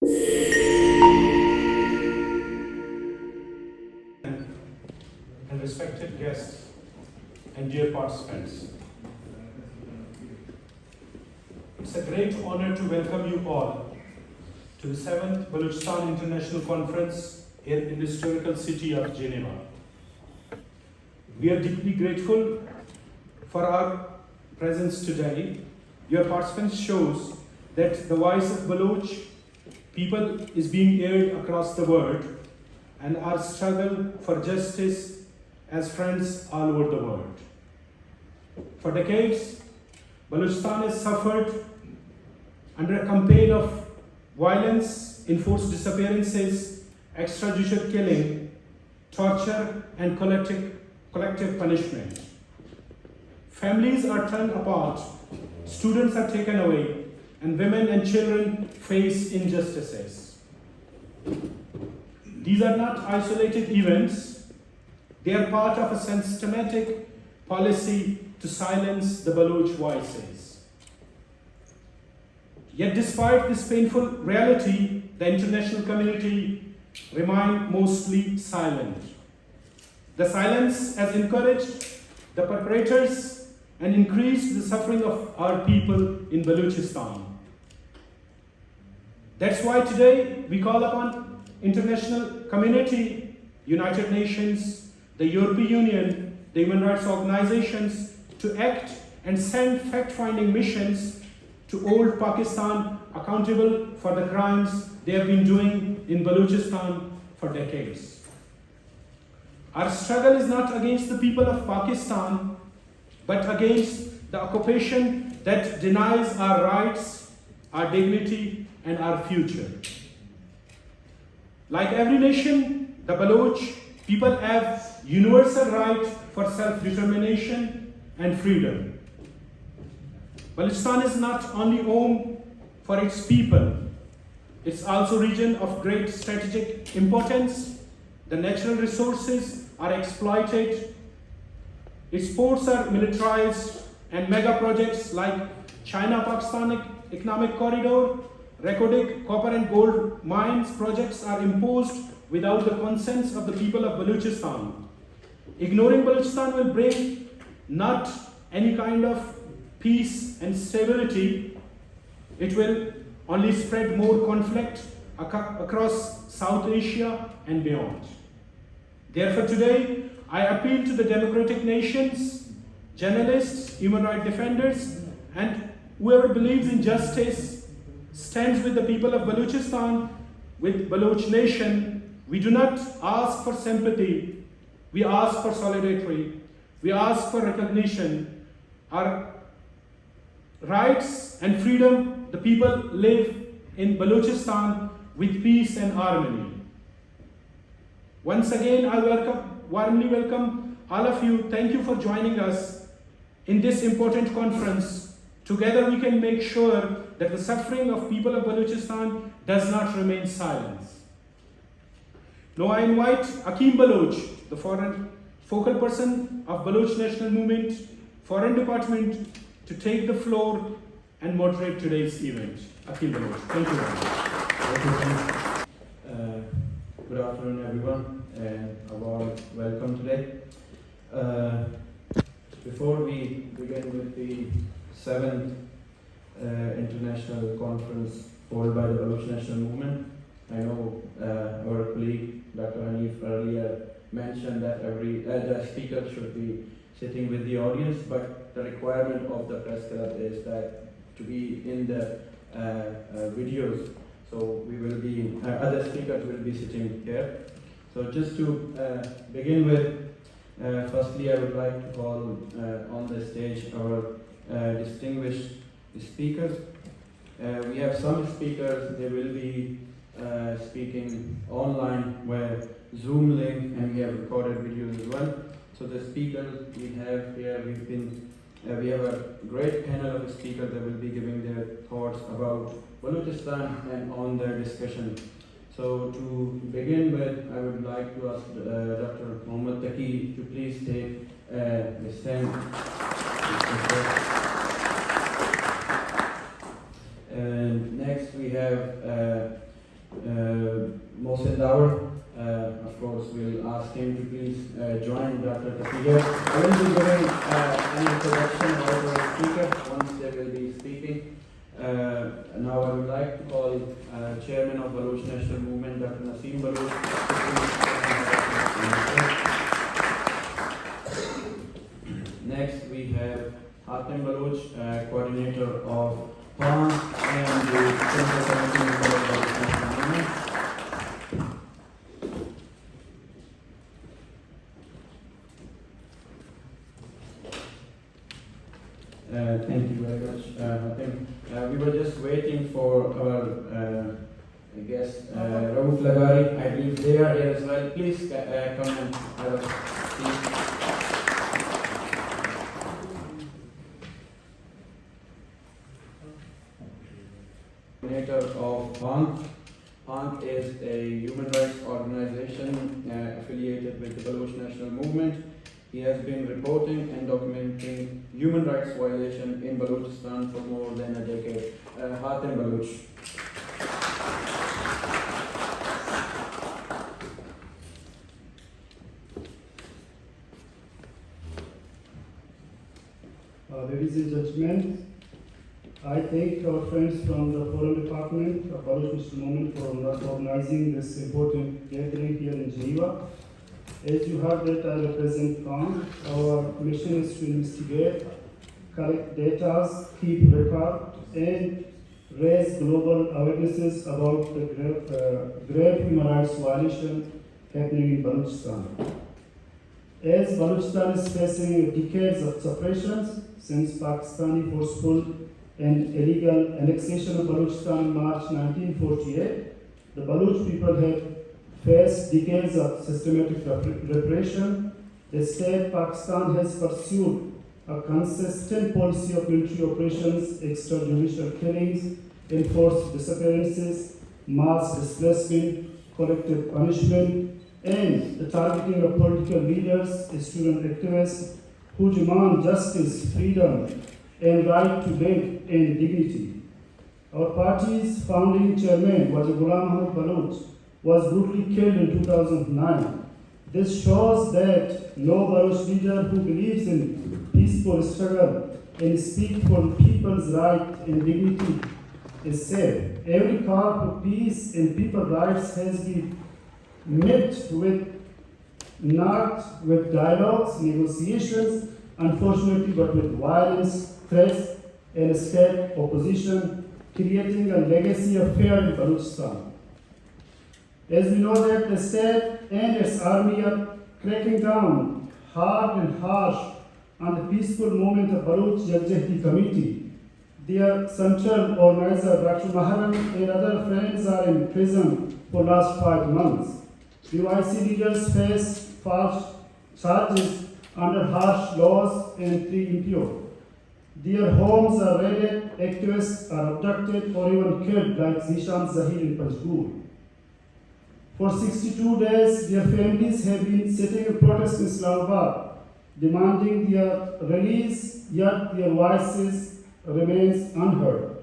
And respected guests and dear participants. It's a great honor to welcome you all to the 7th Balochistan International Conference in the historical city of Geneva. We are deeply grateful for our presence today. Your participation shows that the voice of Baloch people is being heard across the world, and our struggle for justice as friends all over the world. For decades, Balochistan has suffered under a campaign of violence, enforced disappearances, extrajudicial killing, torture, and collective punishment. Families are torn apart, students are taken away, and women and children face injustices. These are not isolated events. They are part of a systematic policy to silence the Baloch voices. Yet despite this painful reality, the international community remained mostly silent. The silence has encouraged the perpetrators and increased the suffering of our people in Balochistan. That's why today we call upon international community, United Nations, the European Union, the human rights organizations to act and send fact-finding missions to hold Pakistan accountable for the crimes they have been doing in Balochistan for decades. Our struggle is not against the people of Pakistan, but against the occupation that denies our rights, our dignity, and our future. Like every nation, the Baloch people have universal right for self-determination and freedom. Balochistan is not only home for its people, it's also a region of great strategic importance. The natural resources are exploited, its ports are militarized, and mega projects like China-Pakistan Economic Corridor, Reko copper and gold mines projects are imposed without the consent of the people of Balochistan. Ignoring Balochistan will bring not any kind of peace and stability. It will only spread more conflict across South Asia and beyond. Therefore today, I appeal to the democratic nations, journalists, human rights defenders, and whoever believes in justice, stands with the people of Balochistan, with Baloch nation. We do not ask for sympathy, we ask for solidarity, we ask for recognition. Our rights and freedom, the people live in Balochistan with peace and harmony. Once again, I warmly welcome all of you. Thank you for joining us in this important conference. Together we can make sure that the suffering of people of Balochistan does not remain silent. Now I invite HatimB Baloch, the foreign focal person of Baloch National Movement, Foreign Department, to take the floor and moderate today's event. HatimB Baloch, thank you very much. Good afternoon, everyone, and a warm welcome today. Before we begin with the 7th international conference held by the Baloch National Movement, I know our colleague Dr. Arif earlier mentioned that the speaker should be sitting with the audience, but the requirement of the press club is that to be in the videos. So we will be, other speakers will be sitting here. So just to begin with, firstly I would like to call on the stage our distinguished speakers. We have some speakers, they will be speaking online via Zoom link, and we have recorded videos as well. So the speakers we have here, we have a great panel of speakers that will be giving their thoughts about Balochistan and on their discussion. So to begin with, I would like to ask Dr. Taqi to please take the stand. And next we have Mohsin Dawar, of course, we'll ask him to please join Dr. Taqi here. I will be giving an introduction about our speaker once they will be speaking. Now I would like to call Chairman of Baloch National Movement, Dr. Naseem Baloch. Next we have HatimB, coordinator of PAN and the Central Committee of Baloch National Movement. Thank you very much, Hatim. We were just waiting for our guest, Rauf Lagari. I believe they are here as well. Please come and have a seat. Coordinator of PANC. PANC is a human rights organization affiliated with the Baloch National Movement. He has been reporting and documenting human rights violation in Balochistan for more than a decade. HatimB. Ladies and gentlemen, I thank our friends from the Foreign Department of Baloch National Movement for organizing this important gathering here in Geneva. As you heard that I represent PAN, our mission is to investigate, collect data, keep record, and raise global awarenesses about the grave human rights violation happening in Balochistan. As Balochistan is facing decades of suppressions since Pakistani forceful and illegal annexation of Balochistan in March 1948, the Baloch people have faced decades of systematic repression. The state Pakistan has pursued a consistent policy of military operations, extrajudicial killings, enforced disappearances, mass displacement, collective punishment, and the targeting of political leaders, student activists who demand justice, freedom, and right to live in dignity. Our party's founding chairman, Wajah Ghulam Ahmad Baloch, was brutally killed in 2009. This shows that no Baloch leader who believes in peaceful struggle and speaks for the people's right and dignity is safe. Every call for peace and people's rights has been met with not with dialogues, negotiations, unfortunately, but with violence, threats, and state opposition, creating a legacy of fear in Balochistan. As we know that the state and its army are cracking down hard and harsh on the peaceful movement of Baloch Jagjehti Committee. Their central organizer, Dr. Maharam, and other friends are in prison for last 5 months. UIC leaders face false charges under harsh laws and pre-impure. Their homes are raided, activists are abducted or even killed like Zishan Zahir in Pajgul. For 62 days, their families have been sitting in protest in Islamabad, demanding their release, yet their voices remains unheard.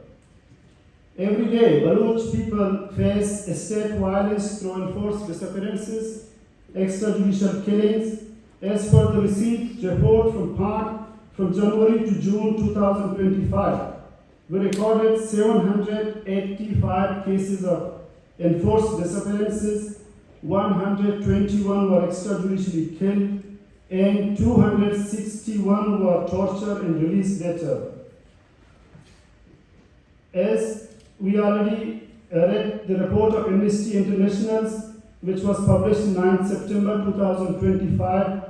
Every day, Baloch people face state violence through enforced disappearances, extrajudicial killings. As per the received report from PAN, from January to June 2025, we recorded 785 cases of enforced disappearances, 121 were extrajudicially killed, and 261 were tortured and released later. As we already read the report of Amnesty International, which was published on 9 September 2025,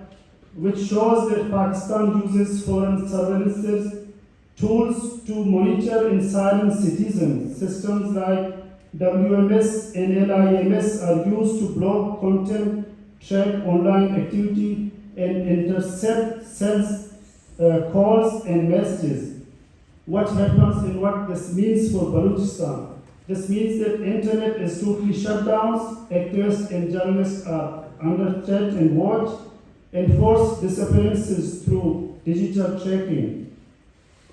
which shows that Pakistan uses foreign surveillance tools to monitor and silence citizens. Systems like WMS and LIMS are used to block content, track online activity, and intercept calls and messages. What happens and what this means for Balochistan? This means that internet is totally shut down, activists and journalists are under threat and watched, enforced disappearances through digital tracking.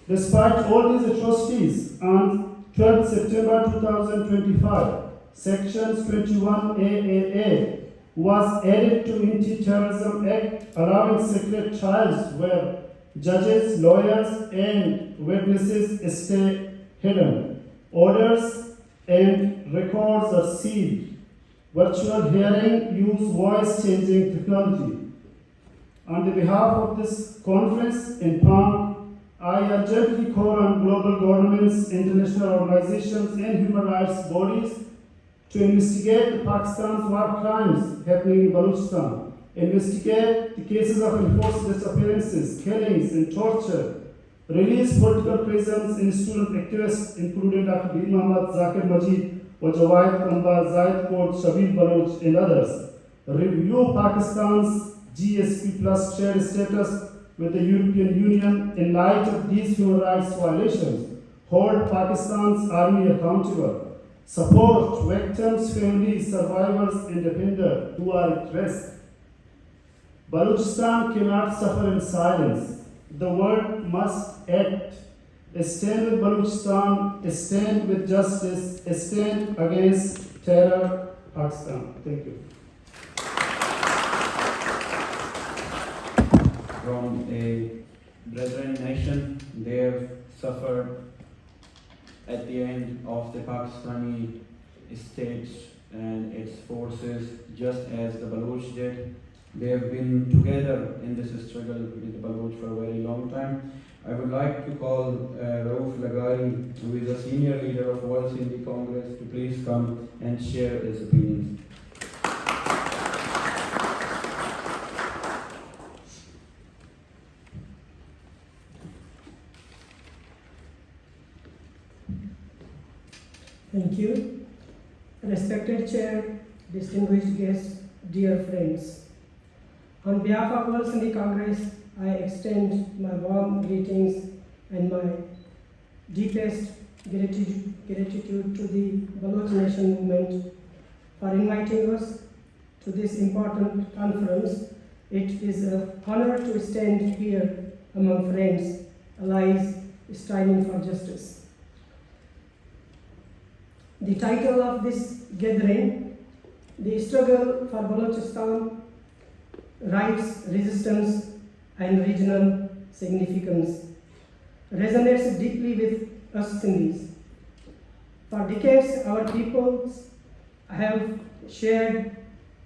Despite all these atrocities, on 12 September 2025, Section 21AAA was added to Anti-Terrorism Act, allowing secret trials where judges, lawyers, and witnesses stay hidden. Orders and records are sealed. Virtual hearing use voice-changing technology. On behalf of this conference in Palm, I urgently call on global governments, international organizations, and human rights bodies to investigate Pakistan's war crimes happening in Balochistan, investigate the cases of enforced disappearances, killings, and torture, release political prisoners and student activists, including Dr. Bin Muhammad, Zakir Majid, Wajawait Anbar, Zaid Kod, Shabir Baloch, and others, review Pakistan's GSP Plus shared status with the European Union in light of these human rights violations, hold Pakistan's army accountable, support victims, families, survivors, and defenders who are at risk. Balochistan cannot suffer in silence. The world must act. Stand with Balochistan, stand with justice, stand against terror, Pakistan. Thank you. From a brethren nation, they have suffered at the end of the Pakistani state and its forces, just as the Baloch did. They have been together in this struggle with the Baloch for a very long time. I would like to call Rauf Lagari, who is a senior leader of World Sindhi Congress, to please come and share his opinions. Thank you. Respected Chair, distinguished guests, dear friends. On behalf of World Sindhi Congress, I extend my warm greetings and my deepest gratitude to the Baloch Nation movement for inviting us to this important conference. It is an honor to stand here among friends, allies, striving for justice. The title of this gathering, The Struggle for Balochistan, Rights, Resistance, and Regional Significance, resonates deeply with us Sindhis. For decades, our peoples have shared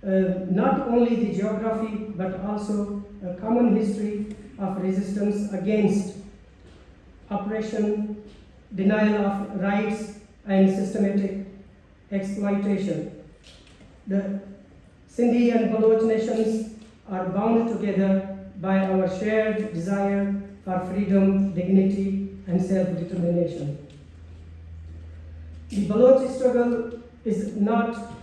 not only the geography but also a common history of resistance against oppression, denial of rights, and systematic exploitation. The Sindhi and Baloch nations are bound together by our shared desire for freedom, dignity, and self-determination. The Baloch struggle is not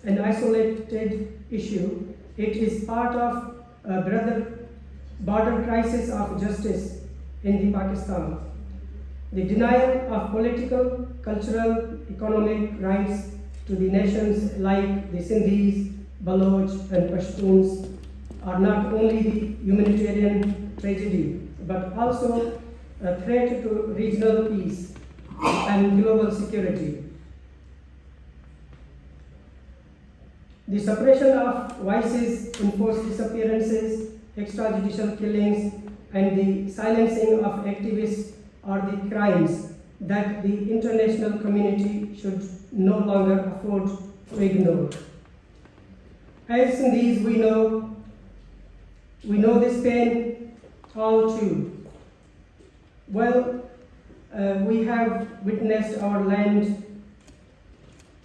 an isolated issue. It is part of a border crisis of justice in the Pakistan. The denial of political, cultural, economic rights to the nations like the Sindhis, Baloch, and Pashtuns are not only the humanitarian tragedy, but also a threat to regional peace and global security. The suppression of voices, enforced disappearances, extrajudicial killings, and the silencing of activists are the crimes that the international community should no longer afford to ignore. As Sindhis, we know this pain all too well. We have witnessed our land,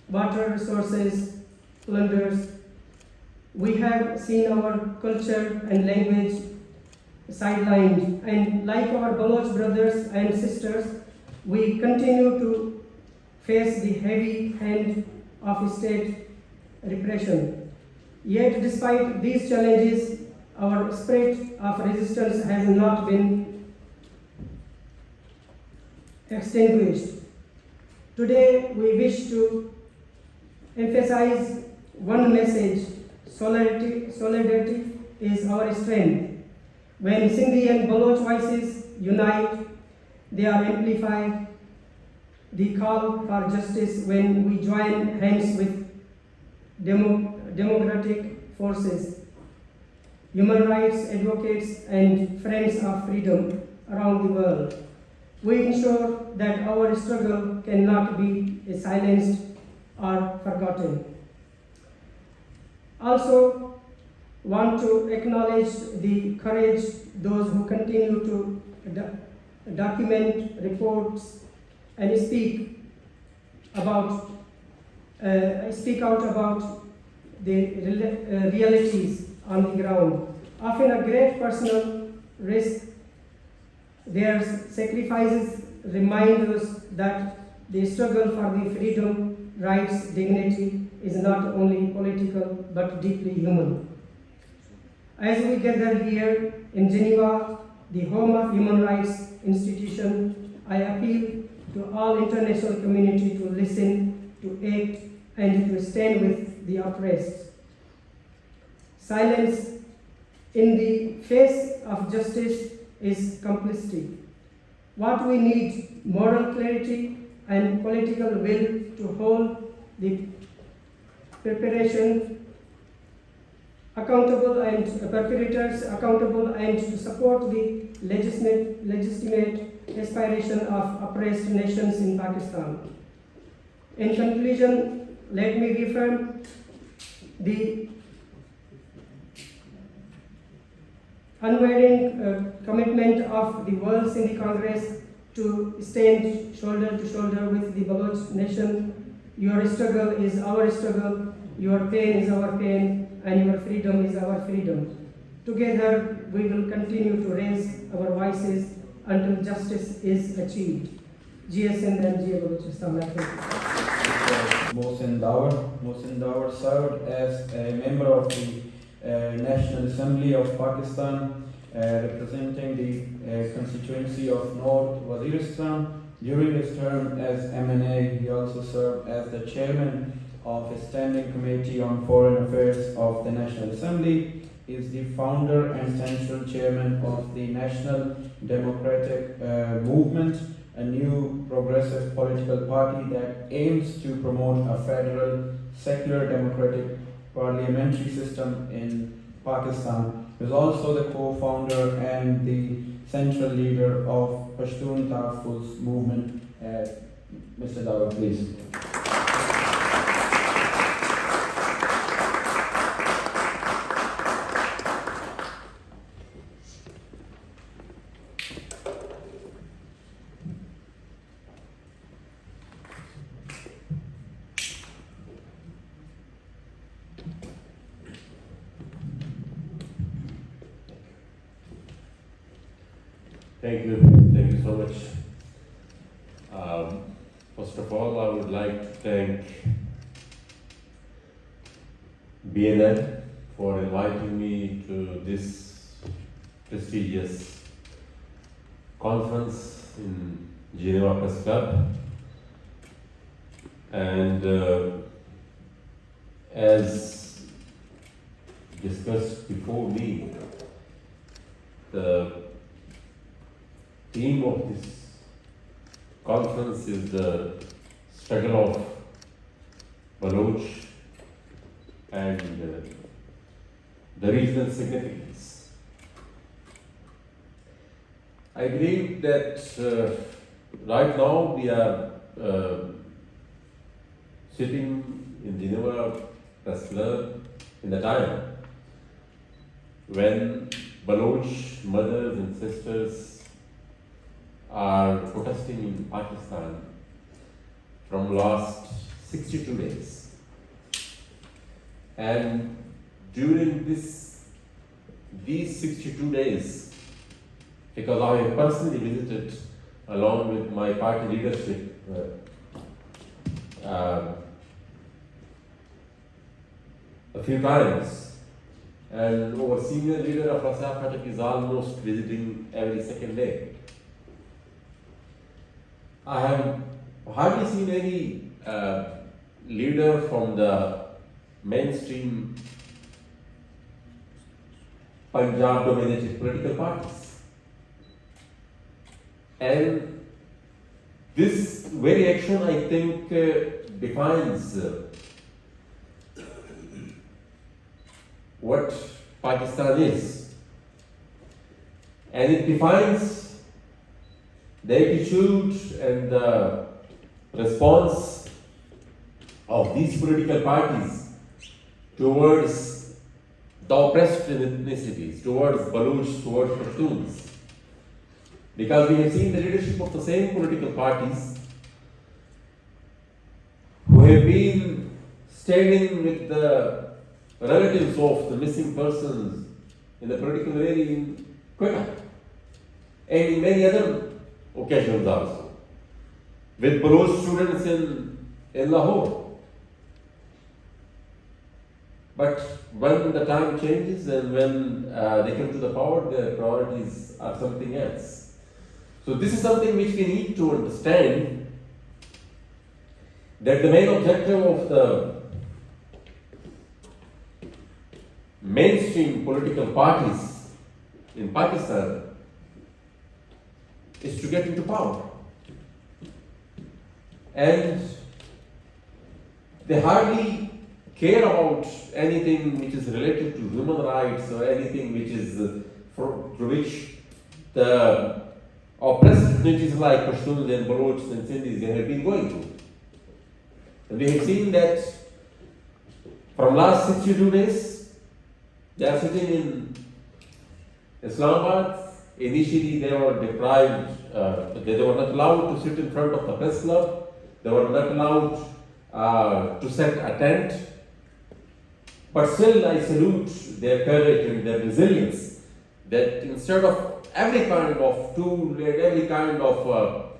water resources, plunders. We have seen our culture and language sidelined, and like our Baloch brothers and sisters, we continue to face the heavy hand of state repression. Yet, despite these challenges, our spirit of resistance has not been extinguished. Today, we wish to emphasize one message: solidarity is our strength. When Sindhi and Baloch voices unite, they are amplified. the call for justice when we join hands with democratic forces, human rights advocates, and friends of freedom around the world. We ensure that our struggle cannot be silenced or forgotten. Also, want to acknowledge the courage those who continue to document reports and speak out about the realities on the ground. Often a great personal risk, their sacrifices remind us that the struggle for the freedom, rights, dignity is not only political but deeply human. As we gather here in Geneva, the home of human rights institution, I appeal to all international community to listen, to act, and to stand with the oppressed. Silence in the face of justice is complicity. What we need, moral clarity and political will to hold the perpetration accountable and perpetrators accountable, and to support the legitimate aspiration of oppressed nations in Pakistan. In conclusion, let me reaffirm the unwavering commitment of the World Sindhi Congress to stand shoulder to shoulder with the Baloch nation. Your struggle is our struggle, your pain is our pain, and your freedom is our freedom. Together, we will continue to raise our voices until justice is achieved. GSN and GA Balochistan. Mohsin Dawar. Mohsin Dawar served as a member of the National Assembly of Pakistan, representing the constituency of North Waziristan. During his term as MNA, he also served as the chairman of a standing committee on foreign affairs of the National Assembly. He is the founder and central chairman of the National Democratic Movement, a new progressive political party that aims to promote a federal, secular, democratic parliamentary system in Pakistan. He is also the co-founder and the central leader of Pashtun Tahfuz movement. Mr. Dawar, please. Thank you so much. First of all, I would like to thank BNN for inviting me to this prestigious conference in Geneva Press Club. And as discussed before me, the theme of this conference is the struggle of Baloch and the regional significance. I believe that right now we are sitting in Geneva Press Club in the time when Baloch mothers and sisters are protesting in Pakistan from last 62 days. And during these 62 days, because I have personally visited along with my party leadership a few times, and our senior leader of Taqi is almost visiting every second day. I have hardly seen any leader from the mainstream Punjab-dominated political parties. And This very action, I think, defines what Pakistan is. And it defines the attitude and the response of these political parties towards the oppressed ethnicities, towards Baloch, towards Pashtuns. Because we have seen the leadership of the same political parties who have been standing with the relatives of the missing persons in the political area in Quetta and in many other occasions also, with Baloch students in Lahore. But when the time changes and when they come to the power, their priorities are something else. So this is something which we need to understand, that the main objective of the mainstream political parties in Pakistan is to get into power. And they hardly care about anything which is related to human rights or anything which is through which the oppressed communities like Pashtuns and Balochs and Sindhis they have been going through. And we have seen that from last 62 days, they are sitting in Islamabad. Initially, they were deprived, they were not allowed to sit in front of the press club, they were not allowed to set a tent. But still, I salute their courage and their resilience, that instead of every kind of tool and every kind of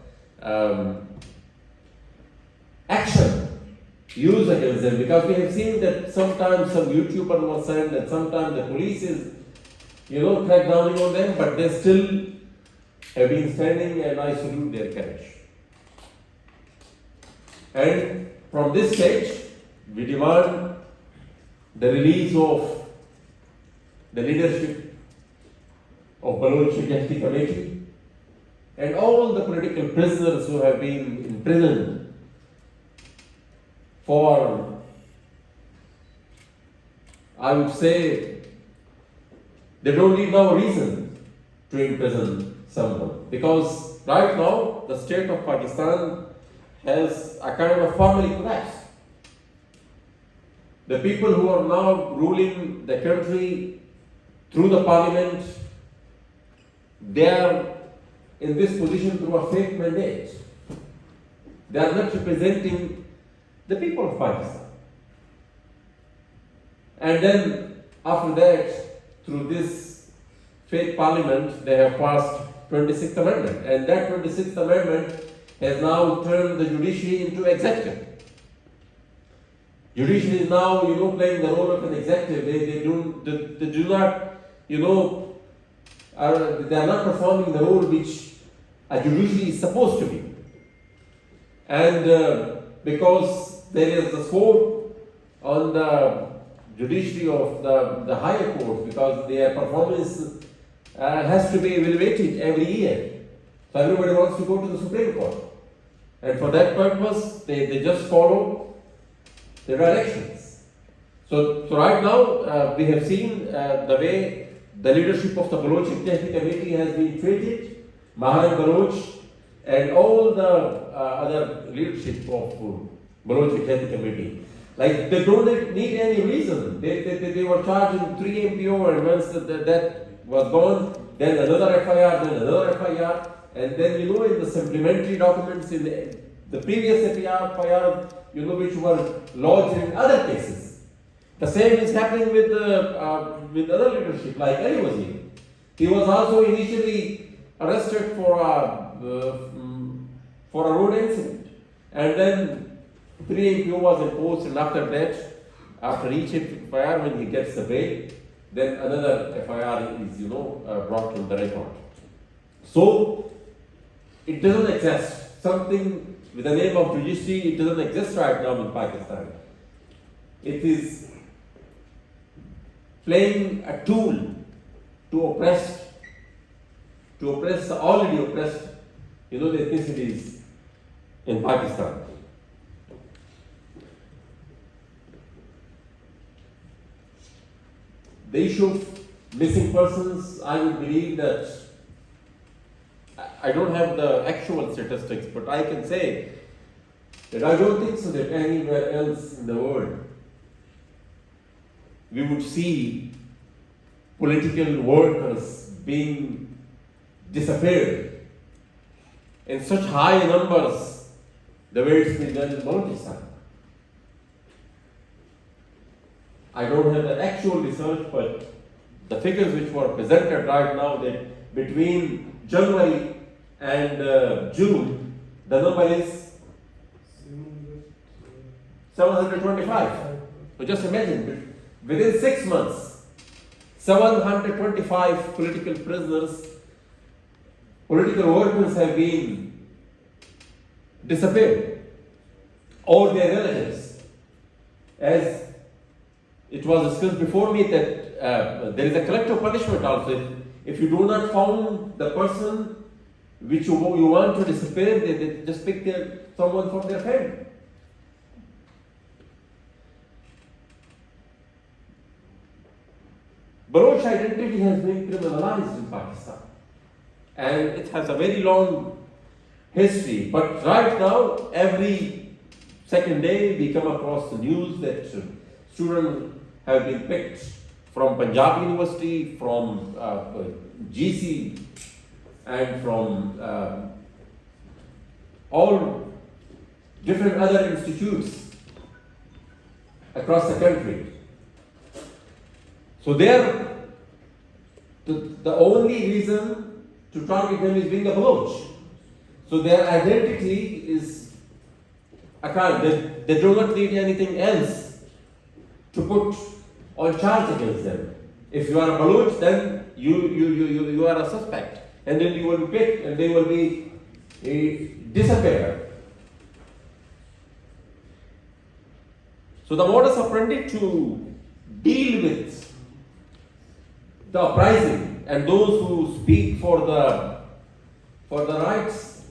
action used against them, because we have seen that sometimes some YouTuber was sent and sometimes the police is, crack down on them, but they still have been standing, and I salute their courage. And from this stage, we demand the release of the leadership of Baloch Security Committee and all the political prisoners who have been imprisoned for, I would say, they don't need no reason to imprison someone. Because right now, the state of Pakistan has a kind of family collapse. The people who are now ruling the country through the parliament, they are in this position through a fake mandate. They are not representing the people of Pakistan. And then after that, through this fake parliament, they have passed 26th Amendment. And that 26th Amendment has now turned the judiciary into executive. Judiciary is now, playing the role of an executive. They do not, they are not performing the role which a judiciary is supposed to be. And because there is the sword on the judiciary of the higher court, because their performance has to be evaluated every year. So everybody wants to go to the Supreme Court. And for that purpose, they just follow the directions. So right now, we have seen the way the leadership of the Baloch Security Committee has been treated, Maharaj Baloch, and all the other leadership of Baloch Security Committee. Like, they don't need any reason. They were charged in 3 MPO, and once that was gone, then another FIR, then another FIR, and then, in the supplementary documents in the previous FIR, which were lodged in other cases. The same is happening with other leadership, like Ali Wazir. He was also initially arrested for a road incident, and then 3 MPO was imposed, and after that, after each FIR, when he gets the bail, then another FIR is, brought to the record. So, it doesn't exist. Something with the name of judiciary, it doesn't exist right now in Pakistan. It is playing a tool to oppress the already oppressed, the ethnicities in Pakistan. The issue of missing persons, I would believe that I don't have the actual statistics, but I can say that I don't think so that anywhere else in the world we would see political workers being disappeared in such high numbers the way it's been done in Balochistan. I don't have the actual research, but the figures which were presented right now, that between January and June, the number is 725. So just imagine, within 6 months, 725 political prisoners, political workers have been disappeared, or their relatives. As it was discussed before me that there is a collective punishment also. If you do not found the person which you want to disappear, they just pick someone from their family. Baloch identity has been criminalized in Pakistan, and it has a very long history. But right now, every second day we come across the news that students have been picked from Punjab University, from GC, and from all different other institutes across the country. So the only reason to target them is being a Baloch. So their identity is a crime. They do not need anything else to put on charge against them. If you are a Baloch, then you are a suspect, and then you will be picked, and they will be disappeared. So the modus operandi to deal with the uprising and those who speak for the rights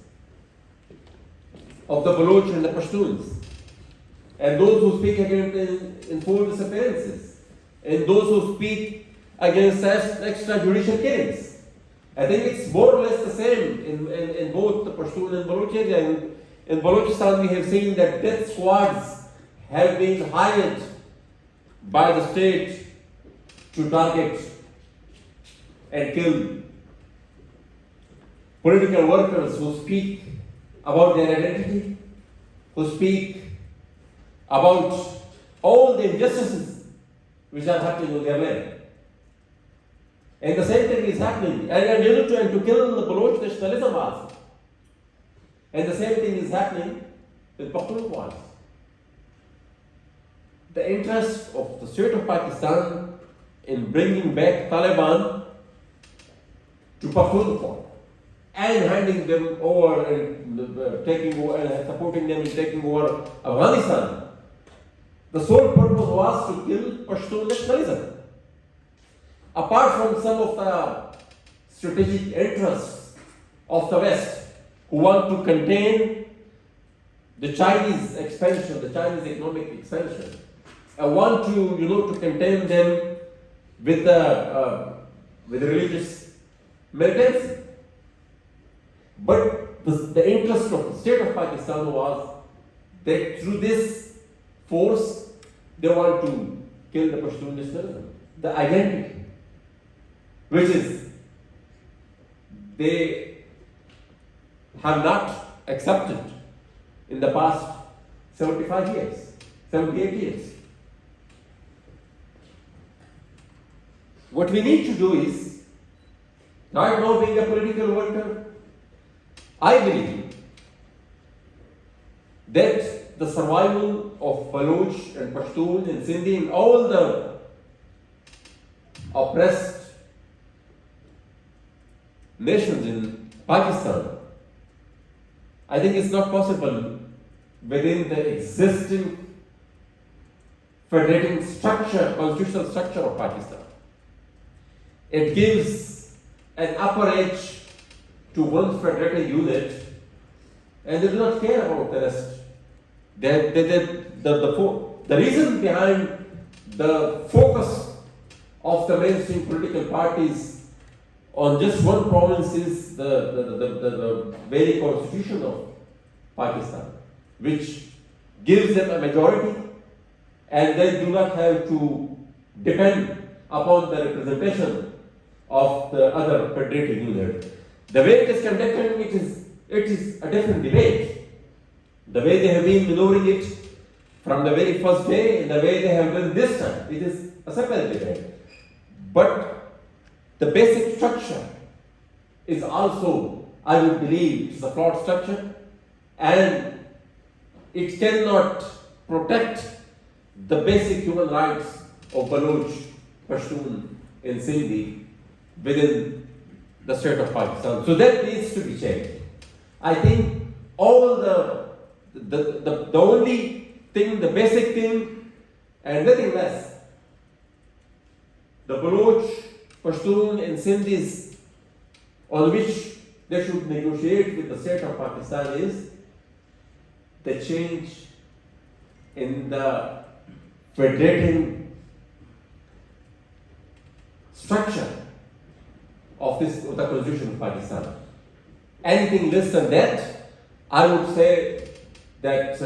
of the Baloch and the Pashtuns, and those who speak against enforced disappearances, and those who speak against extrajudicial killings. I think it's more or less the same in both the Pashtun and Baloch area. In Balochistan, we have seen that death squads have been hired by the state to target and kill political workers who speak about their identity, who speak about all the injustices which are happening in their land. And the same thing is happening, and to kill the Baloch nationalism also. And the same thing is happening with Pakhtunkhwas. The interest of the state of Pakistan in bringing back Taliban to Pakhtunkhwa and handing them over and taking over and supporting them in taking over Afghanistan. The sole purpose was to kill Pashtun nationalism. Apart from some of the strategic interests of the West, who want to contain the Chinese expansion, the Chinese economic expansion, and want to, to contain them with the religious militancy. But the interest of the state of Pakistan was that through this force, they want to kill the Pashtun nationalism, the identity, which is they have not accepted in the past 75 years, 78 years. What we need to do is, right now being a political worker, I believe that the survival of Baloch and Pashtun and Sindhi and all the oppressed nations in Pakistan, I think it's not possible within the existing federating structure, constitutional structure of Pakistan. It gives an upper edge to one federated unit and they do not care about the rest. The reason behind the focus of the mainstream political parties on just one province is the very constitution of Pakistan, which gives them a majority, and they do not have to depend upon the representation of the other federated unit. The way it is conducted, it is a different debate. The way they have been maneuvering it from the very first day, and the way they have done this time, it is a separate debate. But the basic structure is also, I would believe, it's a flawed structure, and it cannot protect the basic human rights of Baloch, Pashtun, and Sindhi within the state of Pakistan. So that needs to be changed. I think all the only thing, the basic thing, and nothing less, the Baloch, Pashtun, and Sindhis on which they should negotiate with the state of Pakistan is the change in the federating structure of the constitution of Pakistan. Anything less than that, I would say that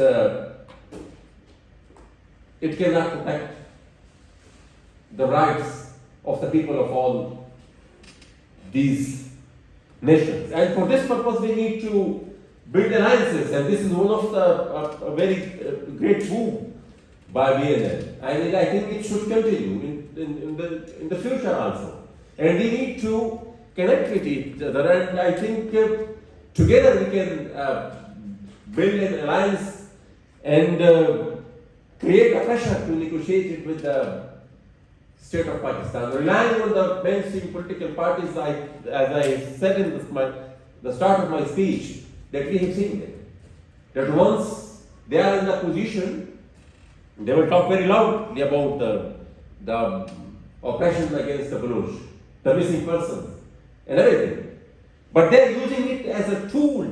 it cannot protect the rights of the people of all these nations. And for this purpose, we need to build alliances, and this is one of the a very great move by BNL. And I think it should continue in the future also. And we need to connect with each other, and I think together we can build an alliance and create a pressure to negotiate it with the state of Pakistan. Relying on the mainstream political parties, as I said in the start of my speech, that we have seen them. That once they are in the position, they will talk very loudly about the oppression against the Baloch, the missing persons, and everything. But they are using it as a tool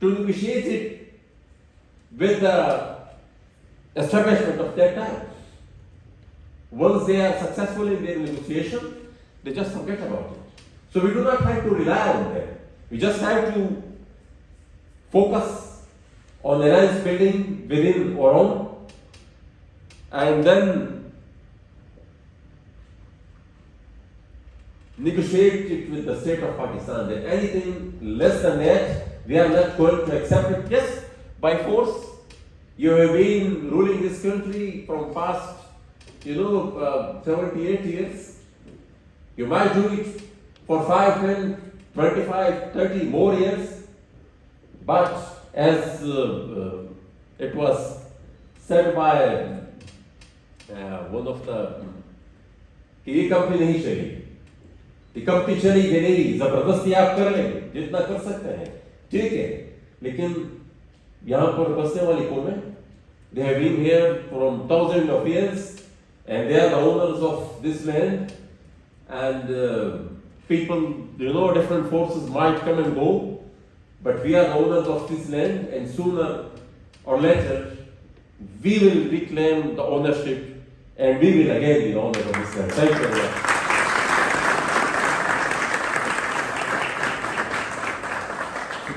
to negotiate it with the establishment of their time. Once they are successful in their negotiation, they just forget about it. So we do not have to rely on them. We just have to focus on alliance building within our own, and then negotiate it with the state of Pakistan. That anything less than that, we are not going to accept it. Yes, by force. You have been ruling this country from past, 78 years. You might do it for 5, 10, 25, 30 more years. But as it was said by one of the, ये company नहीं चाहिए, ये company चलेगी नहीं, जबरदस्ती आप कर लेंगे, जितना कर सकते हैं, ठीक है, लेकिन यहाँ पर बसने वाली कौन है? They have been here from thousands of years, and they are the owners of this land. And people, different forces might come and go, but we are the owners of this land, and sooner or later, we will reclaim the ownership, and we will again be the owners of this land. Thank you very much.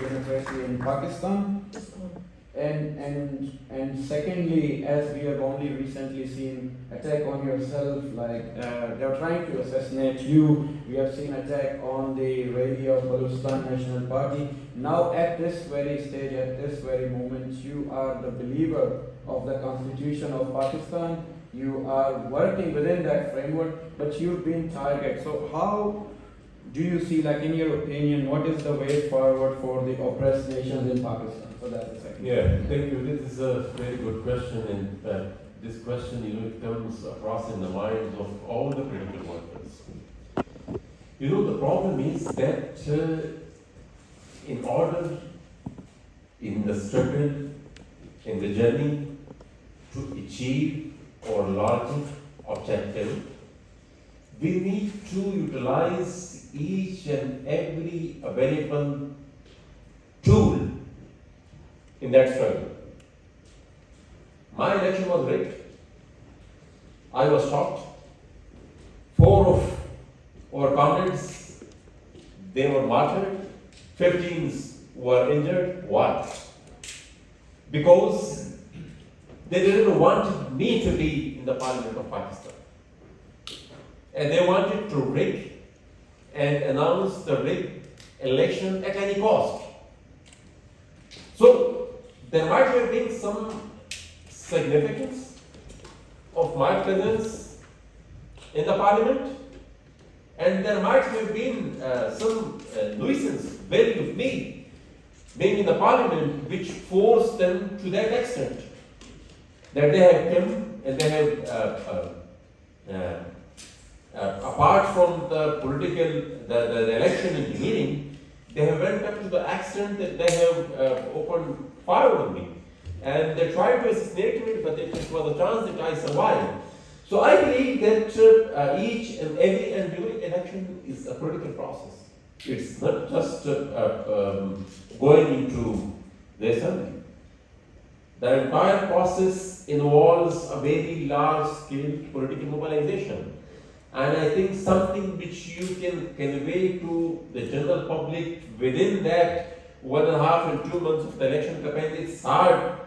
Democracy in Pakistan. And secondly, as we have only recently seen attack on yourself, like they're trying to assassinate you. We have seen attack on the rally of Balochistan National Party. Now at this very stage, at this very moment, you are the believer of the Constitution of Pakistan. You are working within that framework, but you've been targeted. So how do you see, like in your opinion, what is the way forward for the oppressed nations in Pakistan? So that's the second. Yeah, thank you. This is a very good question, and this question, it comes across in the minds of all the political workers. The problem is that in order, in the struggle, in the journey to achieve our larger objective, we need to utilize each and every available tool in that struggle. My election was rigged. I was shocked. 4 of our comrades, they were martyred. 15 were injured. Why? Because they didn't want me to be in the Parliament of Pakistan. And they wanted to rig and announce the rigged election at any cost. So there might have been some significance of my presence in the Parliament, and there might have been some nuisance value of me being in the Parliament, which forced them to that extent that they have come and they have apart from the political, the election engineering, they have went up to the extent that they have opened fire on me. And they tried to assassinate me, but it was a chance that I survived. So I believe that each and every and during election is a political process. It's not just going into the assembly. The entire process involves a very large-scale political mobilization. And I think something which you can convey to the general public within that 1.5 and 2 months of the election campaign, it's hard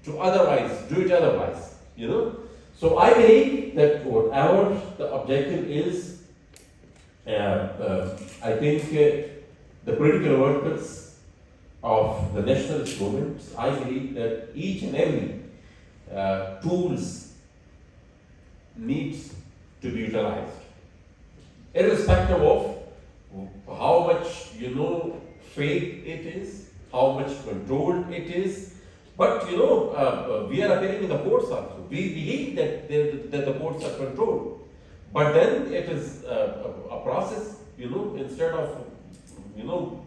to do it otherwise, you know. So I believe that whatever the objective is, I think the political workers of the nationalist movement, I believe that each and every tools needs to be utilized, irrespective of how much fake it is, how much controlled it is. But we are appearing in the courts also. We believe that the courts are controlled, but then it is a process. Instead of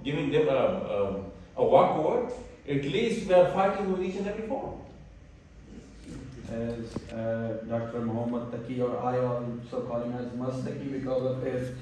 giving them a walkover, at least we are fighting with each and every form. As Dr. Mohammed Taqi, or I also call him as Mustaqi because of his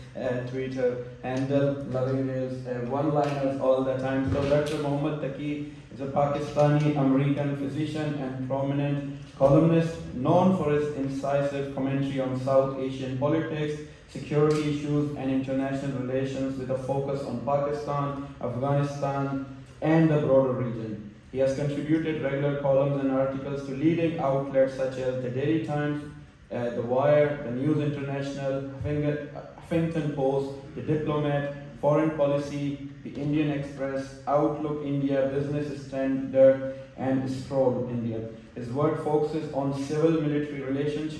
Twitter handle, loving his one-liners all the time. So Dr. Mohammed Taqi is a Pakistani-American physician and prominent columnist known for his incisive commentary on South Asian politics, security issues, and international relations with a focus on Pakistan, Afghanistan, and the broader region. He has contributed regular columns and articles to leading outlets such as the Daily Times, The Wire, the News International, Huffington Post, The Diplomat, Foreign Policy, The Indian Express, Outlook India, Business Standard, and Scroll India. His work focuses on civil-military relations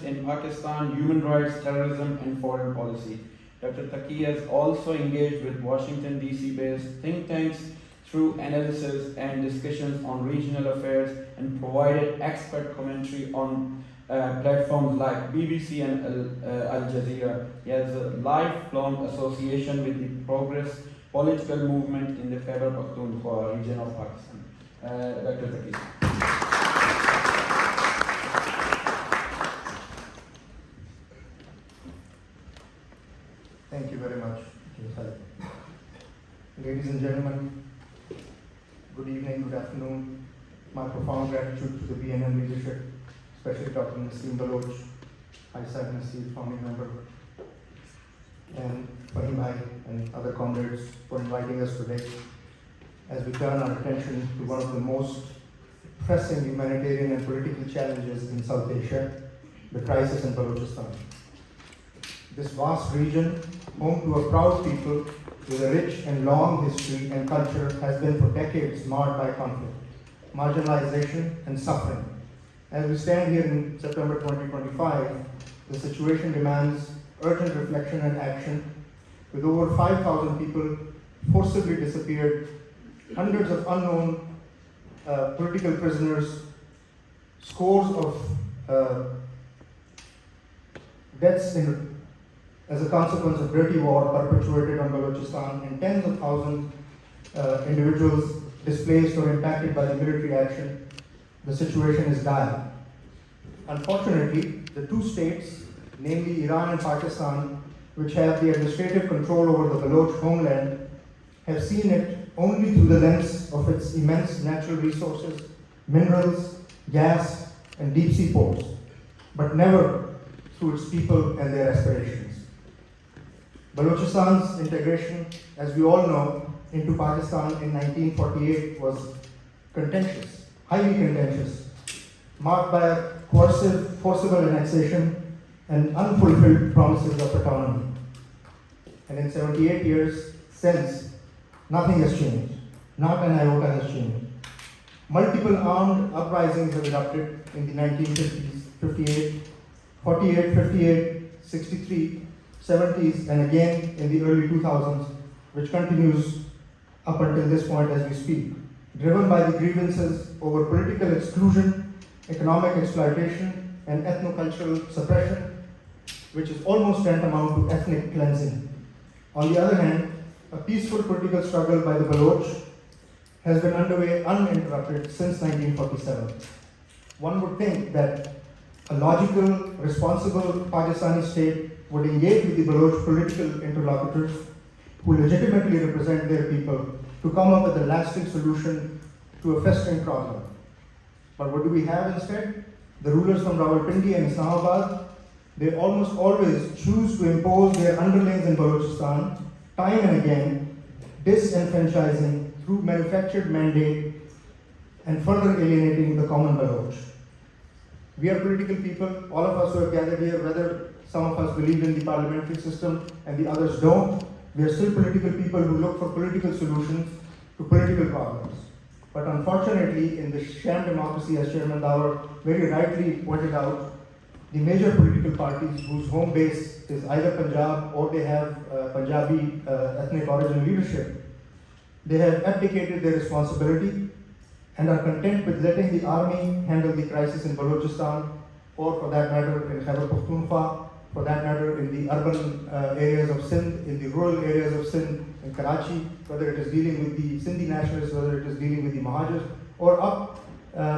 in Pakistan, human rights, terrorism, and foreign policy. Dr. Taqi has also engaged with Washington, D.C.-based think tanks through analysis and discussions on regional affairs and provided expert commentary on platforms like BBC and Al Jazeera. He has a lifelong association with the Progress political movement in the Khyber Pakhtunkhwa region of Pakistan. Dr. Taqi. Thank you very much. Ladies and gentlemen, good evening, good afternoon. My profound gratitude to the BNM leadership, especially Dr. Naseem Baloch, Naseem, founding member, and HatimB and other comrades for inviting us today as we turn our attention to one of the most pressing humanitarian and political challenges in South Asia, the crisis in Balochistan. This vast region, home to a proud people with a rich and long history and culture, has been for decades marred by conflict, marginalization, and suffering. As we stand here in September 2025, the situation demands urgent reflection and action, with over 5,000 people forcibly disappeared, hundreds of unknown political prisoners, scores of deaths as a consequence of dirty war perpetuated on Balochistan, and tens of thousands individuals displaced or impacted by the military action. The situation is dire. Unfortunately, the two states, namely Iran and Pakistan, which have the administrative control over the Baloch homeland, have seen it only through the lens of its immense natural resources, minerals, gas, and deep sea ports, but never through its people and their aspirations. Balochistan's integration, as we all know, into Pakistan in 1948 was contentious, highly contentious, marked by a coercive, forcible annexation and unfulfilled promises of autonomy. And in 78 years since, nothing has changed. Not an iota has changed. Multiple armed uprisings have erupted in the 1950s, 58, 48, 58, 63, 70s, and again in the early 2000s, which continues up until this point as we speak, driven by the grievances over political exclusion, economic exploitation, and ethnocultural suppression, which is almost tantamount to ethnic cleansing. On the other hand, a peaceful political struggle by the Baloch has been underway uninterrupted since 1947. One would think that a logical, responsible Pakistani state would engage with the Baloch political interlocutors who legitimately represent their people to come up with a lasting solution to a festering problem. But what do we have instead? The rulers from Rawalpindi and Islamabad, they almost always choose to impose their underlings in Balochistan time and again, disenfranchising through manufactured mandate and further alienating the common Baloch. We are political people, all of us who have gathered here, whether some of us believe in the parliamentary system and the others don't, we are still political people who look for political solutions to political problems. But unfortunately, in the sham democracy, as Chairman Dawar very rightly pointed out, the major political parties whose home base is either Punjab or they have Punjabi ethnic origin leadership, they have abdicated their responsibility and are content with letting the army handle the crisis in Balochistan, or for that matter in Khyber Pakhtunkhwa, for that matter in the urban areas of Sindh, in the rural areas of Sindh, in Karachi, whether it is dealing with the Sindhi nationalists, whether it is dealing with the Mahajirs, or up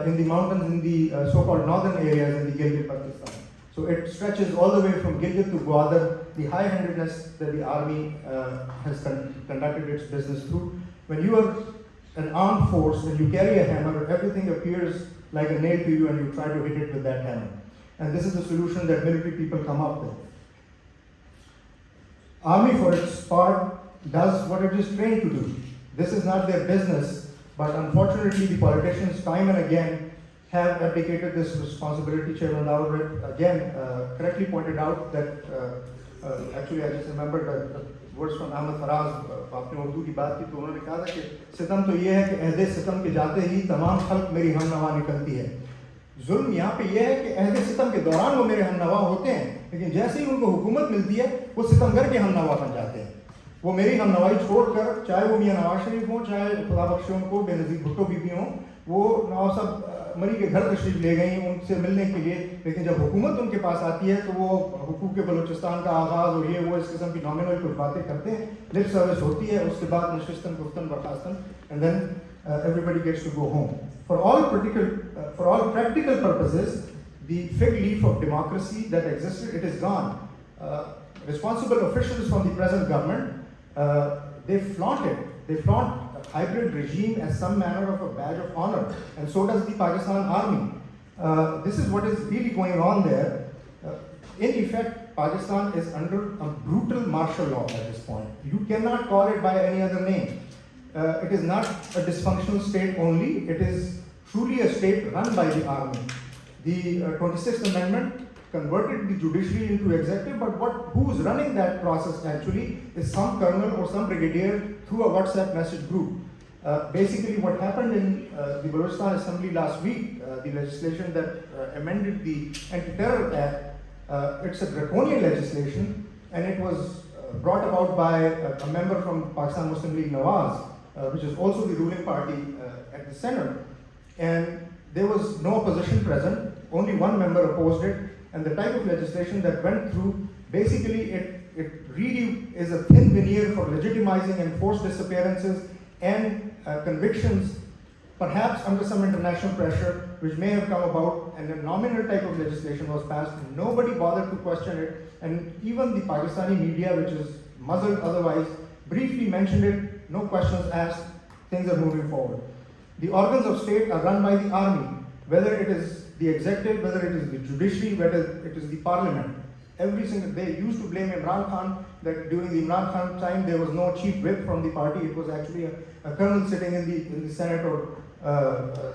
in the mountains in the so-called northern areas in the Gilgit Pakistan. So it stretches all the way from Gilgit to Gwadar, the high-handedness that the army has conducted its business through. When you are an armed force and you carry a hammer, everything appears like a nail to you and you try to hit it with that hammer. And this is the solution that military people come up with. Army, for its part, does what it is trained to do. This is not their business, but unfortunately the politicians time and again have abdicated this responsibility. Chairman Dawar again correctly pointed out that, actually I just remembered the words from Ahmed Faraz, आपने उर्दू की बात की तो उन्होंने कहा था कि सितम तो ये है कि अहदे सितम के जाते ही तमाम खल्क मेरी हमनवा निकलती है। जुल्म यहाँ पे ये है कि अहदे सितम के दौरान वो मेरे हमनवा होते हैं, लेकिन जैसे ही उनको हुकूमत मिलती है वो सितमगर के हमनवा बन जाते हैं। वो मेरी हमनवाई छोड़कर, चाहे वो मियां नवाज शरीफ हों, चाहे खुदा बख्शे उनको बेनज़ीर भुट्टो बीबी हों, वो नवाब साहब मरी के घर तशरीफ ले गई उनसे मिलने के लिए, लेकिन जब हुकूमत उनके पास आती है तो वो हुकूक के बलूचिस्तान का आगाज़ और ये वो इस किस्म की नॉमिनल कुछ बातें करते हैं, लिप सर्विस होती है, उसके बाद नशिस्तन गुफ्तन बर्खास्तन, and then everybody gets to go home. For all practical purposes, the fig leaf of democracy that existed, it is gone. Responsible officials from the present government, they flaunt it. They flaunt a hybrid regime as some manner of a badge of honor, and so does the Pakistan army. This is what is really going on there. In effect, Pakistan is under a brutal martial law at this point. You cannot call it by any other name. It is not a dysfunctional state only, it is truly a state run by the army. The 26th Amendment converted the judiciary into executive, but who's running that process actually is some colonel or some brigadier through a WhatsApp message group. Basically what happened in the Balochistan Assembly last week, the legislation that amended the Anti-Terror Act, it's a draconian legislation, and it was brought about by a member from Pakistan Muslim League Nawaz, which is also the ruling party at the Senate. And there was no opposition present, only one member opposed it, and the type of legislation that went through, basically it really is a thin veneer for legitimizing enforced disappearances and convictions, perhaps under some international pressure, which may have come about, and a nominal type of legislation was passed. Nobody bothered to question it, and even the Pakistani media, which is muzzled otherwise, briefly mentioned it, no questions asked, things are moving forward. The organs of state are run by the army, whether it is the executive, whether it is the judiciary, whether it is the parliament. Every single day, used to blame Imran Khan that during the Imran Khan time there was no chief whip from the party. It was actually a colonel sitting in the Senate or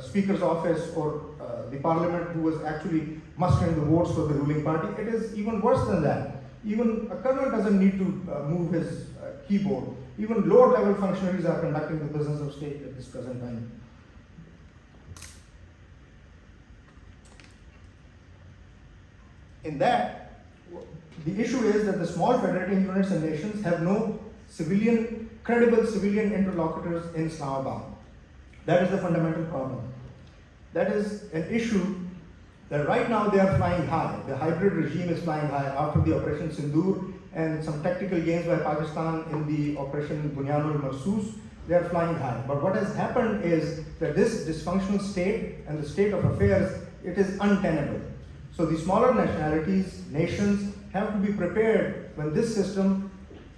Speaker's office or the parliament who was actually mustering the votes for the ruling party. It is even worse than that. Even a colonel doesn't need to move his keyboard. Even lower level functionaries are conducting the business of state at this present time. In that, the issue is that the small federating units and nations have no credible civilian interlocutors in Islamabad. That is the fundamental problem. That is an issue that right now they are flying high. The hybrid regime is flying high after the Operation Sindoor and some tactical gains by Pakistan in the Operation Bunyan al-Marsus. They are flying high. But what has happened is that this dysfunctional state and the state of affairs, it is untenable. So the smaller nationalities, nations, have to be prepared when this system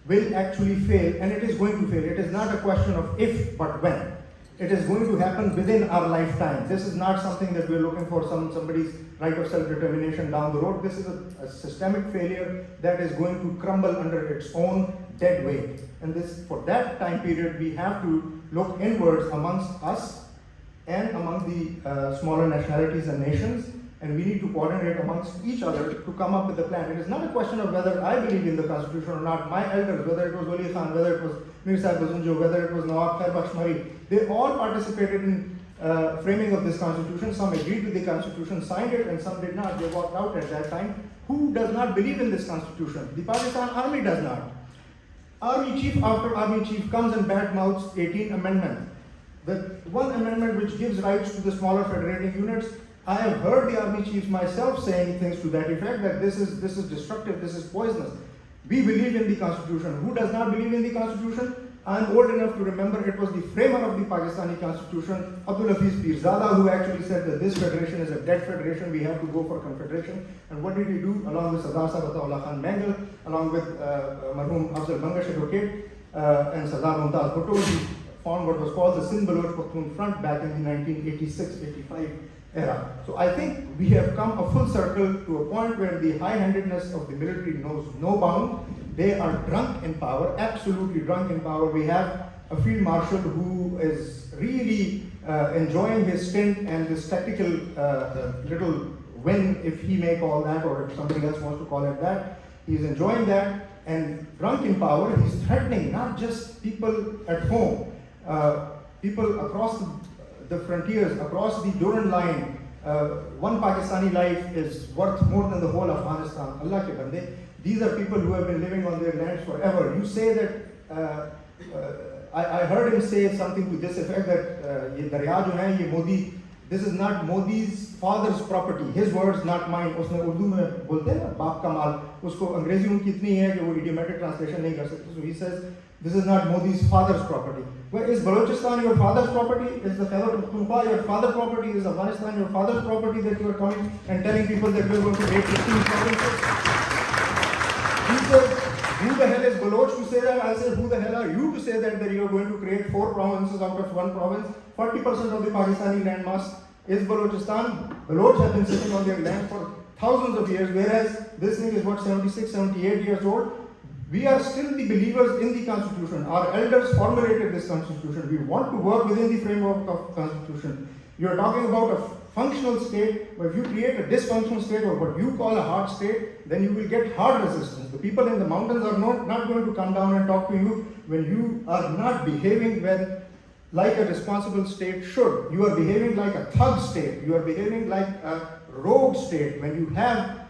will actually fail, and it is going to fail. It is not a question of if, but when. It is going to happen within our lifetime. This is not something that we're looking for somebody's right of self-determination down the road. This is a systemic failure that is going to crumble under its own dead weight. And for that time period, we have to look inwards amongst us and among the smaller nationalities and nations, and we need to coordinate amongst each other to come up with a plan. It is not a question of whether I believe in the constitution or not. My elders, whether it was Wali Khan, whether it was Mir Sahib Bazunjo, whether it was Nawab Khair Bakhsh Mari, they all participated in framing of this constitution. Some agreed with the constitution, signed it, and some did not. They walked out at that time. Who does not believe in this constitution? The Pakistan army does not. Army chief after army chief comes and badmouths 18th amendment. The one amendment which gives rights to the smaller federating units. I have heard the army chiefs myself saying things to that effect, that this is destructive, this is poisonous. We believe in the constitution. Who does not believe in the constitution? I am old enough to remember it was the framer of the Pakistani constitution, Abdul Hafiz Pirzada, who actually said that this federation is a dead federation, we have to go for confederation. And what did he do? Along with Sardar Sahib Ataullah Khan Mangal, along with Marhum Afzal Bangash Advocate and Sardar Mumtaz Bhutto, he formed what was called the Sindh Baloch Pakhtun Front back in the 1986-85 era. So I think we have come a full circle to a point where the high-handedness of the military knows no bound. They are drunk in power, absolutely drunk in power. We have a field marshal who is really enjoying his stint and this tactical little win, if he may call that, or if somebody else wants to call it that. He's enjoying that, and drunk in power, he's threatening not just people at home, people across the frontiers, across the Durand line. One Pakistani life is worth more than the whole of Afghanistan. Allah ke bande. These are people who have been living on their lands forever. You say that, I heard him say something to this effect, that ye darya jo hai, ye Modi, this is not Modi's father's property. His words, not mine. उसने उर्दू में बोलते हैं ना, बाप का माल. उसको अंग्रेजी उनकी इतनी है कि वो idiomatic translation नहीं कर सकते. So he says, this is not Modi's father's property. Well, is Balochistan your father's property? Is the Khyber Pakhtunkhwa your father's property? Is Afghanistan your father's property that you are coming and telling people that we are going to raid 15 provinces? He says, who the hell is Baloch to say that? I say, who the hell are you to say that you are going to create 4 provinces out of 1 province? 40% of the Pakistani landmass is Balochistan. Baloch have been sitting on their land for thousands of years, whereas this thing is what, 76, 78 years old. We are still the believers in the constitution. Our elders formulated this constitution. We want to work within the framework of constitution. You are talking about a functional state, but if you create a dysfunctional state, or what you call a hard state, then you will get hard resistance. The people in the mountains are not going to come down and talk to you when you are not behaving like a responsible state should. You are behaving like a thug state. You are behaving like a rogue state. When you have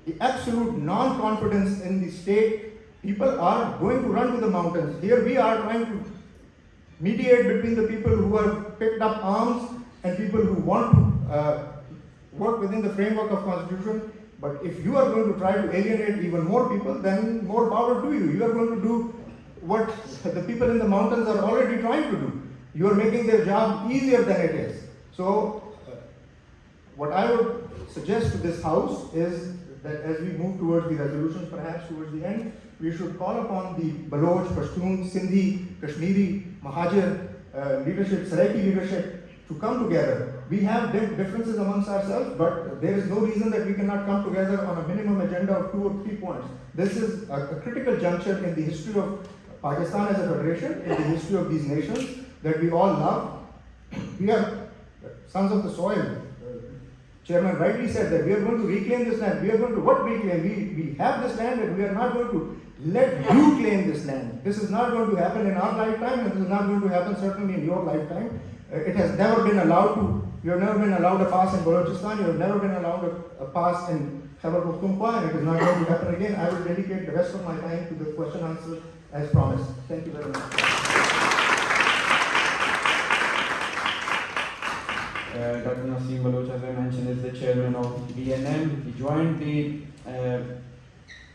the absolute non-confidence in the state, people are going to run to the mountains. Here we are trying to mediate between the people who have picked up arms and people who want to work within the framework of constitution. But if you are going to try to alienate even more people, then more power to you. You are going to do what the people in the mountains are already trying to do. You are making their job easier than it is. So what I would suggest to this House is that as we move towards the resolutions, perhaps towards the end, we should call upon the Baloch, Pashtun, Sindhi, Kashmiri, Mahajir leadership, Saraiki leadership to come together. We have differences amongst ourselves, but there is no reason that we cannot come together on a minimum agenda of 2 or 3 points. This is a critical juncture in the history of Pakistan as a federation, in the history of these nations that we all love. We are sons of the soil. Chairman rightly said that we are going to reclaim this land. We are going to what reclaim? We have this land and we are not going to let you claim this land. This is not going to happen in our lifetime, and this is not going to happen certainly in your lifetime. It has never been allowed to. You have never been allowed a pass in Balochistan. You have never been allowed a pass in Khyber Pakhtunkhwa, and it is not going to happen again. I will dedicate the rest of my time to the question answer as promised. Thank you very much. Dr. Naseem Baloch, as I mentioned, is the chairman of BNM. He joined the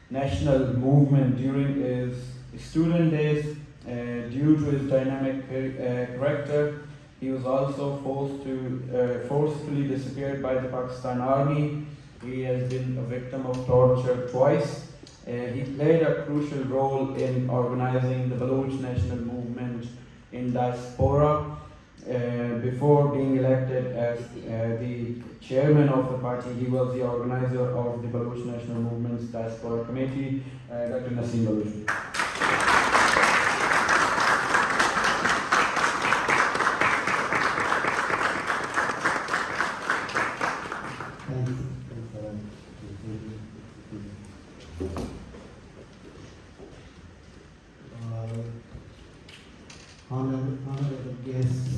national movement during his student days. Due to his dynamic character, he was also forcefully disappeared by the Pakistan Army. He has been a victim of torture twice. He played a crucial role in organizing the Baloch national movement in diaspora. Before being elected as the chairman of the party, he was the organizer of the Baloch National Movement's Diaspora Committee, Dr. Naseem Baloch. Honorable guests,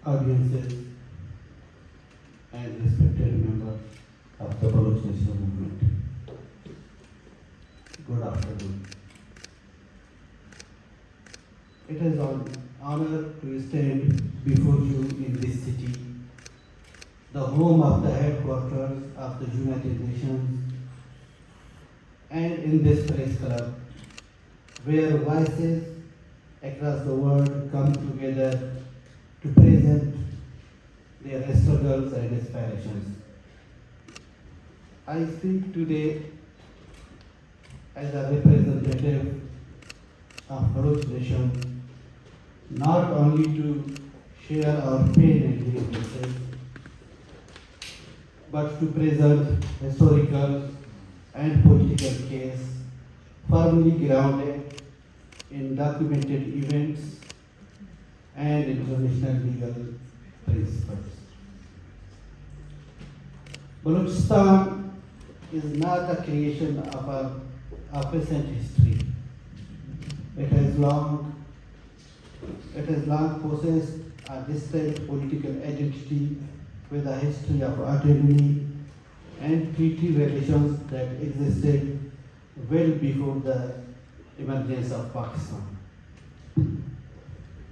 audiences, and respected members of the Baloch National Movement. Good afternoon. It is an honor to stand before you in this city, the home of the headquarters of the United Nations, and in this press club, where voices across the world come together to present their struggles and aspirations. I speak today as a representative of Baloch Nation, not only to share our pain and grievances, but to present historical and political case firmly grounded in documented events and international legal principles. Balochistan is not a creation of a recent history. It has long possessed a distinct political identity with a history of autonomy and treaty relations that existed well before the emergence of Pakistan.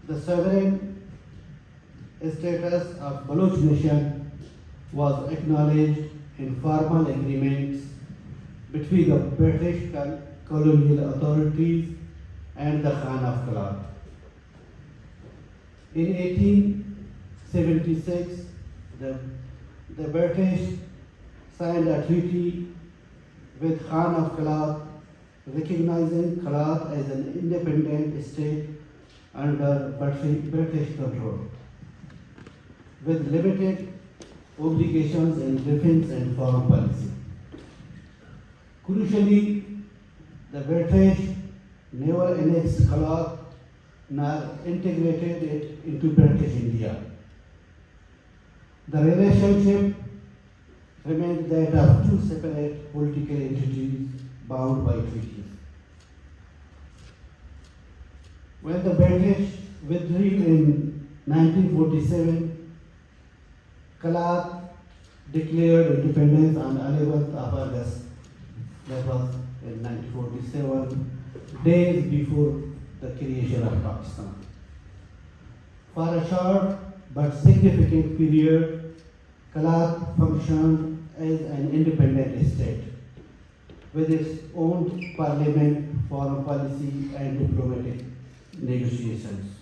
The sovereign status of Baloch Nation was acknowledged in formal agreements between the British colonial authorities and the Khan of Kalat. In 1876, the British signed a treaty with Khan of Kalat, recognizing Kalat as an independent state under British control, with limited obligations in defense and foreign policy. Crucially, the British never annexed Kalat nor integrated it into British India. The relationship remained that of two separate political entities bound by treaties. When the British withdrew in 1947, Kalat declared independence on 11th of August, that was in 1947, days before the creation of Pakistan. For a short but significant period, Kalat functioned as an independent state, with its own parliament, foreign policy, and diplomatic negotiations.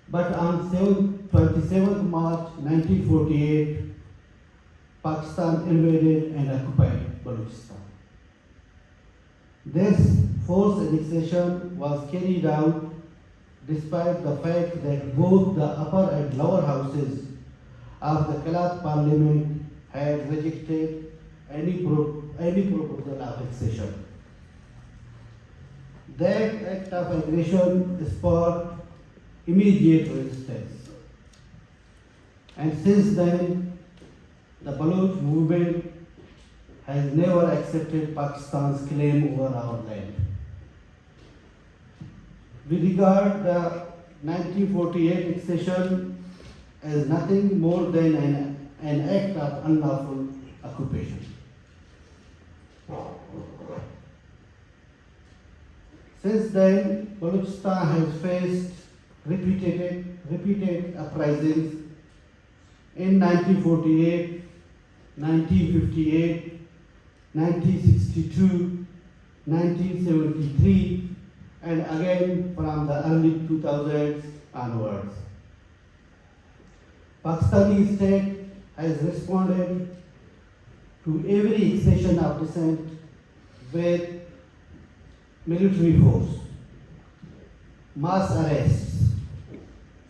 But on 27th March 1948, Pakistan invaded and occupied Balochistan. This forced annexation was carried out despite the fact that both the upper and lower houses of the Kalat Parliament had rejected any proposal of accession. That act of aggression sparked immediate resistance. And since then, the Baloch movement has never accepted Pakistan's claim over our land. We regard the 1948 accession as nothing more than an act of unlawful occupation. Since then, Balochistan has faced repeated uprisings in 1948, 1958, 1962, 1973, and again from the early 2000s onwards. Pakistani state has responded to every accession of dissent with military force, mass arrests,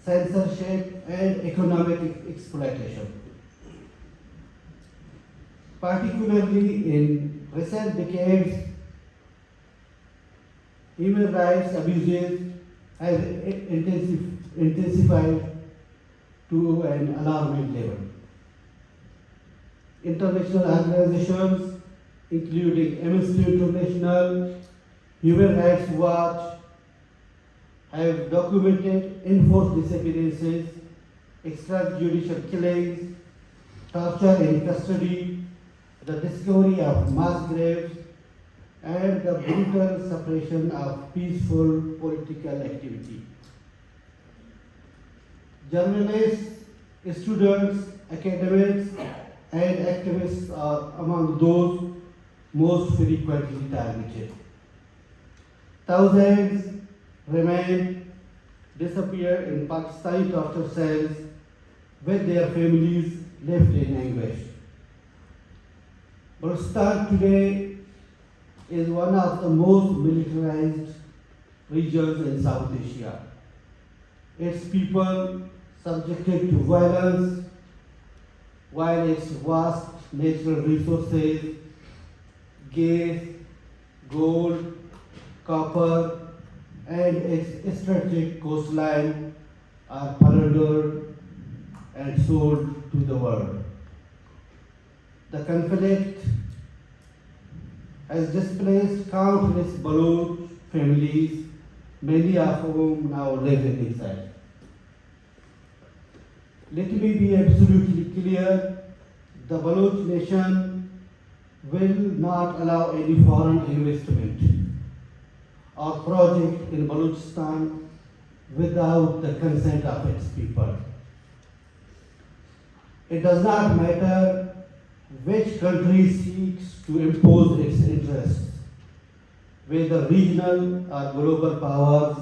censorship, and economic exploitation. Particularly in recent decades, human rights abuses have intensified to an alarming level. International organizations, including Amnesty International, Human Rights Watch, have documented enforced disappearances, extrajudicial killings, torture in custody, the discovery of mass graves, and the brutal suppression of peaceful political activity. Journalists, students, academics, and activists are among those most frequently targeted. Thousands remain disappeared in Pakistani torture cells with their families left in anguish. Balochistan today is one of the most militarized regions in South Asia. Its people subjected to violence, while its vast natural resources, gas, gold, copper, and its strategic coastline are plundered and sold to the world. The conflict has displaced countless Baloch families, many of whom now live in exile. Let me be absolutely clear, the Baloch nation will not allow any foreign investment or project in Balochistan without the consent of its people. It does not matter which country seeks to impose its interests, whether regional or global powers,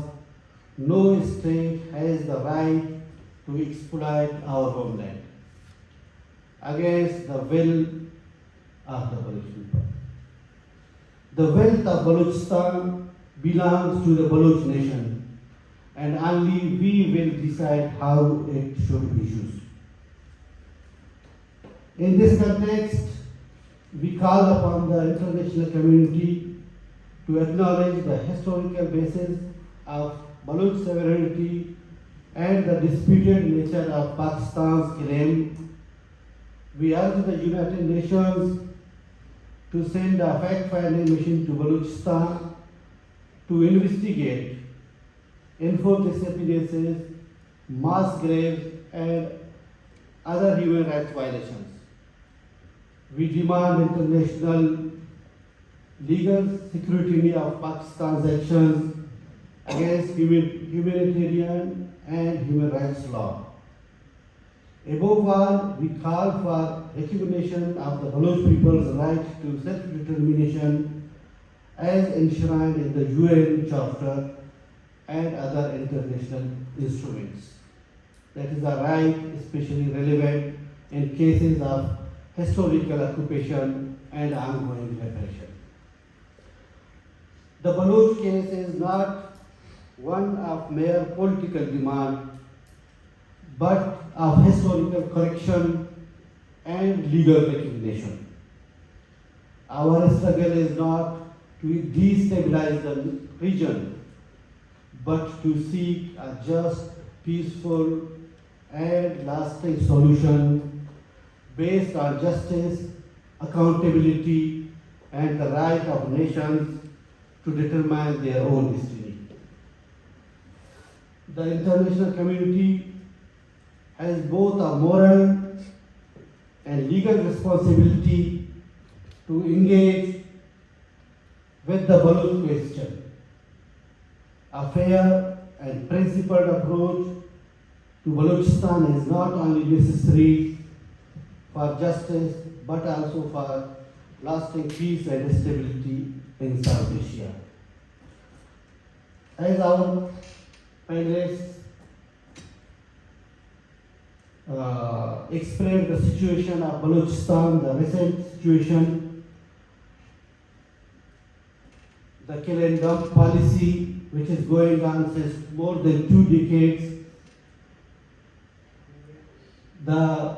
no state has the right to exploit our homeland against the will of the Baloch people. The wealth of Balochistan belongs to the Baloch nation, and only we will decide how it should be used. In this context, we call upon the international community to acknowledge the historical basis of Baloch sovereignty and the disputed nature of Pakistan's claim. We urge the United Nations to send a fact-finding mission to Balochistan to investigate enforced disappearances, mass graves, and other human rights violations. We demand international legal scrutiny of Pakistan's actions against humanitarian and human rights law. Above all, we call for recognition of the Baloch people's right to self-determination as enshrined in the UN Charter and other international instruments. That is a right especially relevant in cases of historical occupation and ongoing repression. The Baloch case is not one of mere political demand, but of historical correction and legal recognition. Our struggle is not to destabilize the region, but to seek a just, peaceful, and lasting solution based on justice, accountability, and the right of nations to determine their own destiny. The international community has both a moral and legal responsibility to engage with the Baloch question. A fair and principled approach to Balochistan is not only necessary for justice but also for lasting peace and stability in South Asia. As our panelists explained the situation of Balochistan, the recent situation, the kill and dump policy which is going on since more than 2 decades, the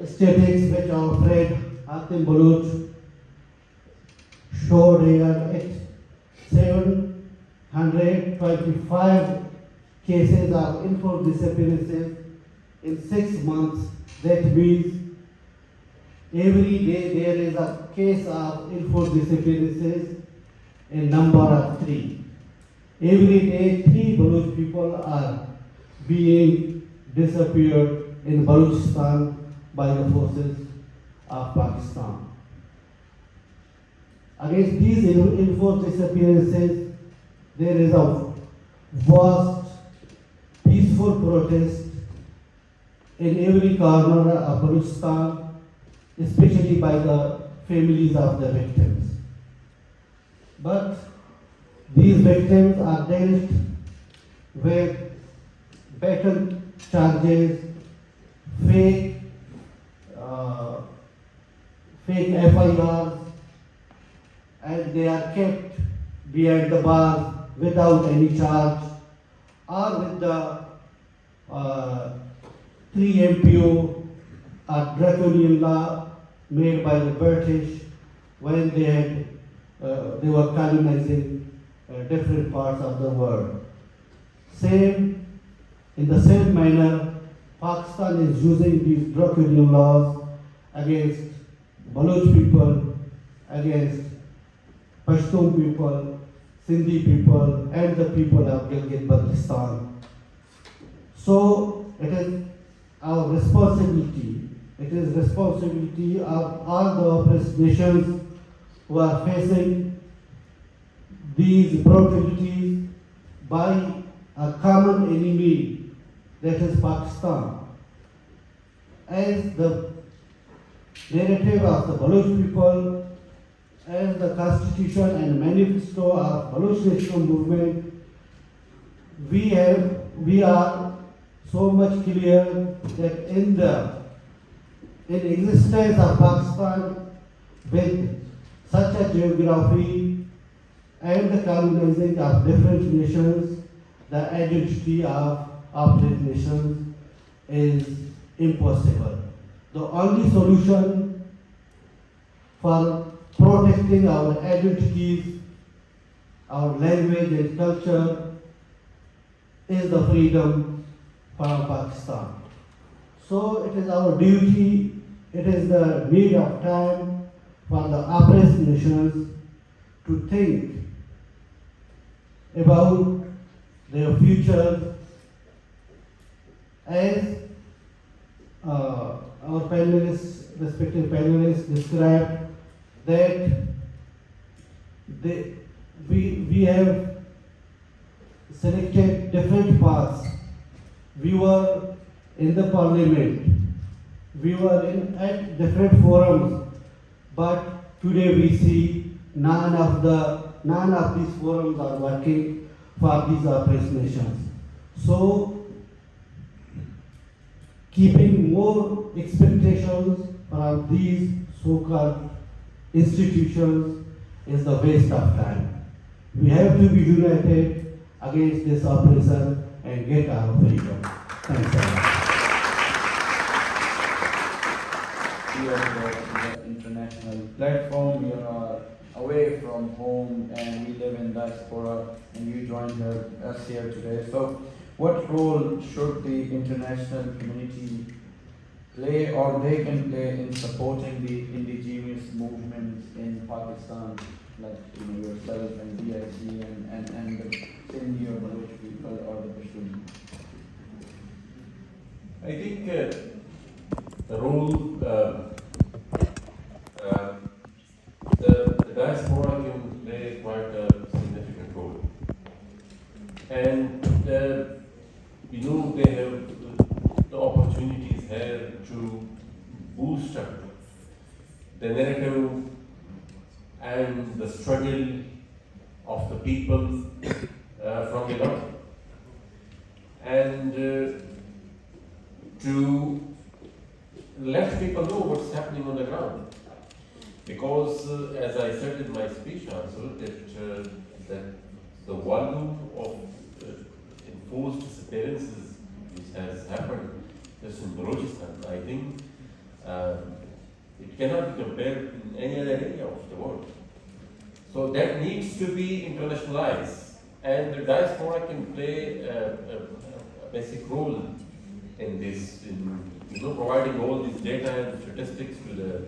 statistics which our friend HatimB showed here at 725 cases of enforced disappearances in 6 months. That means every day there is a case of enforced disappearances in number of 3. Every day 3 Baloch people are being disappeared in Balochistan by the forces of Pakistan. Against these enforced disappearances, there is a vast peaceful protest in every corner of Balochistan, especially by the families of the victims. But these victims are dealt with battle charges, fake FIRs, and they are kept behind the bars without any charge, or with the 3MPO, a draconian law made by the British when they were colonizing different parts of the world. In the same manner, Pakistan is using these draconian laws against Baloch people, against Pashtun people, Sindhi people, and the people of Gilgit-Baltistan. So it is our responsibility, it is responsibility of all the oppressed nations who are facing these brutalities by a common enemy, that is Pakistan. As the narrative of the Baloch people, as the constitution and manifesto of Baloch national movement, we are so much clear that in existence of Pakistan with such a geography and the colonizing of different nations, the identity of oppressed nations is impossible. The only solution for protecting our identities, our language and culture is the freedom from Pakistan. So it is our duty, it is the need of time for the oppressed nations to think about their future. As our respective panelists described, that we have selected different paths. We were in the parliament, we were at different forums, but today we see none of these forums are working for these oppressed nations. So keeping more expectations from these so-called institutions is the waste of time. We have to be united against this oppressor and get our freedom. Thanks a lot. You are in the international platform, you are away from home, and we live in diaspora, and you joined us here today. So what role should the international community play, or they can play, in supporting the indigenous movements in Pakistan, like yourself and DIC and the Sindhi or Baloch people or the Pashtun? I think the role the diaspora can play quite a significant role, and they have the opportunities here to boost up the narrative and the struggle of the people from the north, and to let people know what's happening on the ground. Because, as I said in my speech also, that the volume of enforced disappearances which has happened just in Balochistan, I think it cannot be compared in any other area of the world. So that needs to be internationalized, and the diaspora can play a basic role in this, in providing all this data and statistics to the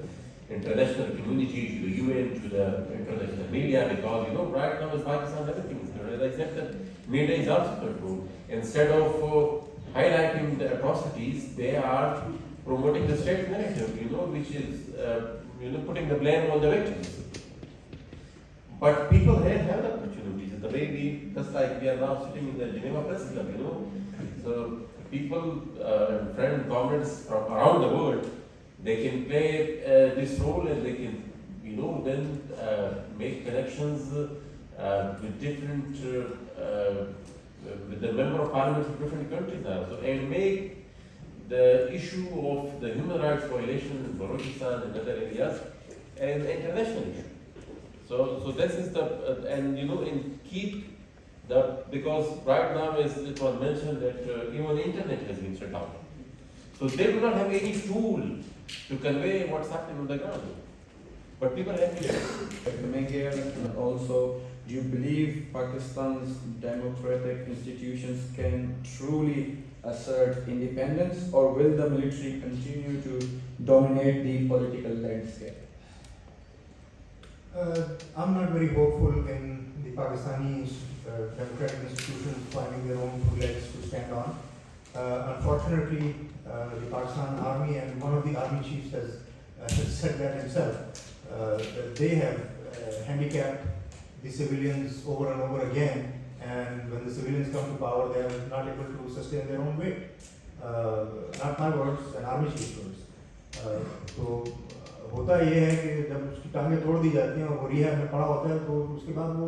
international community, to the UN, to the international media, because right now in Pakistan everything is controlled. As I said, that media is also controlled. Instead of highlighting the atrocities, they are promoting the state narrative, which is putting the blame on the victims. But people here have the opportunities. The way just like we are now sitting in the Geneva Press Club, So people, friends, governments from around the world, they can play this role, and they can, then make connections with different, with the member of parliament of different countries also, and make the issue of the human rights violation in Balochistan and other areas an international issue. So this is the, and keep the, because right now, as it was mentioned, that even the internet has been shut down. So they do not have any tool to convey what's happening on the ground. But people have to. Also, do you believe Pakistan's democratic institutions can truly assert independence, or will the military continue to dominate the political landscape? I'm not very hopeful in the Pakistani democratic institutions finding their own two legs to stand on. Unfortunately, the Pakistan Army, and one of the army chiefs has said that himself, that they have handicapped the civilians over and over again, and when the civilians come to power, they are not able to sustain their own weight. Not my words, an army chief's words. तो होता ये है कि जब उसकी टांगें तोड़ दी जाती हैं और वो रिहैब में पड़ा होता है, तो उसके बाद वो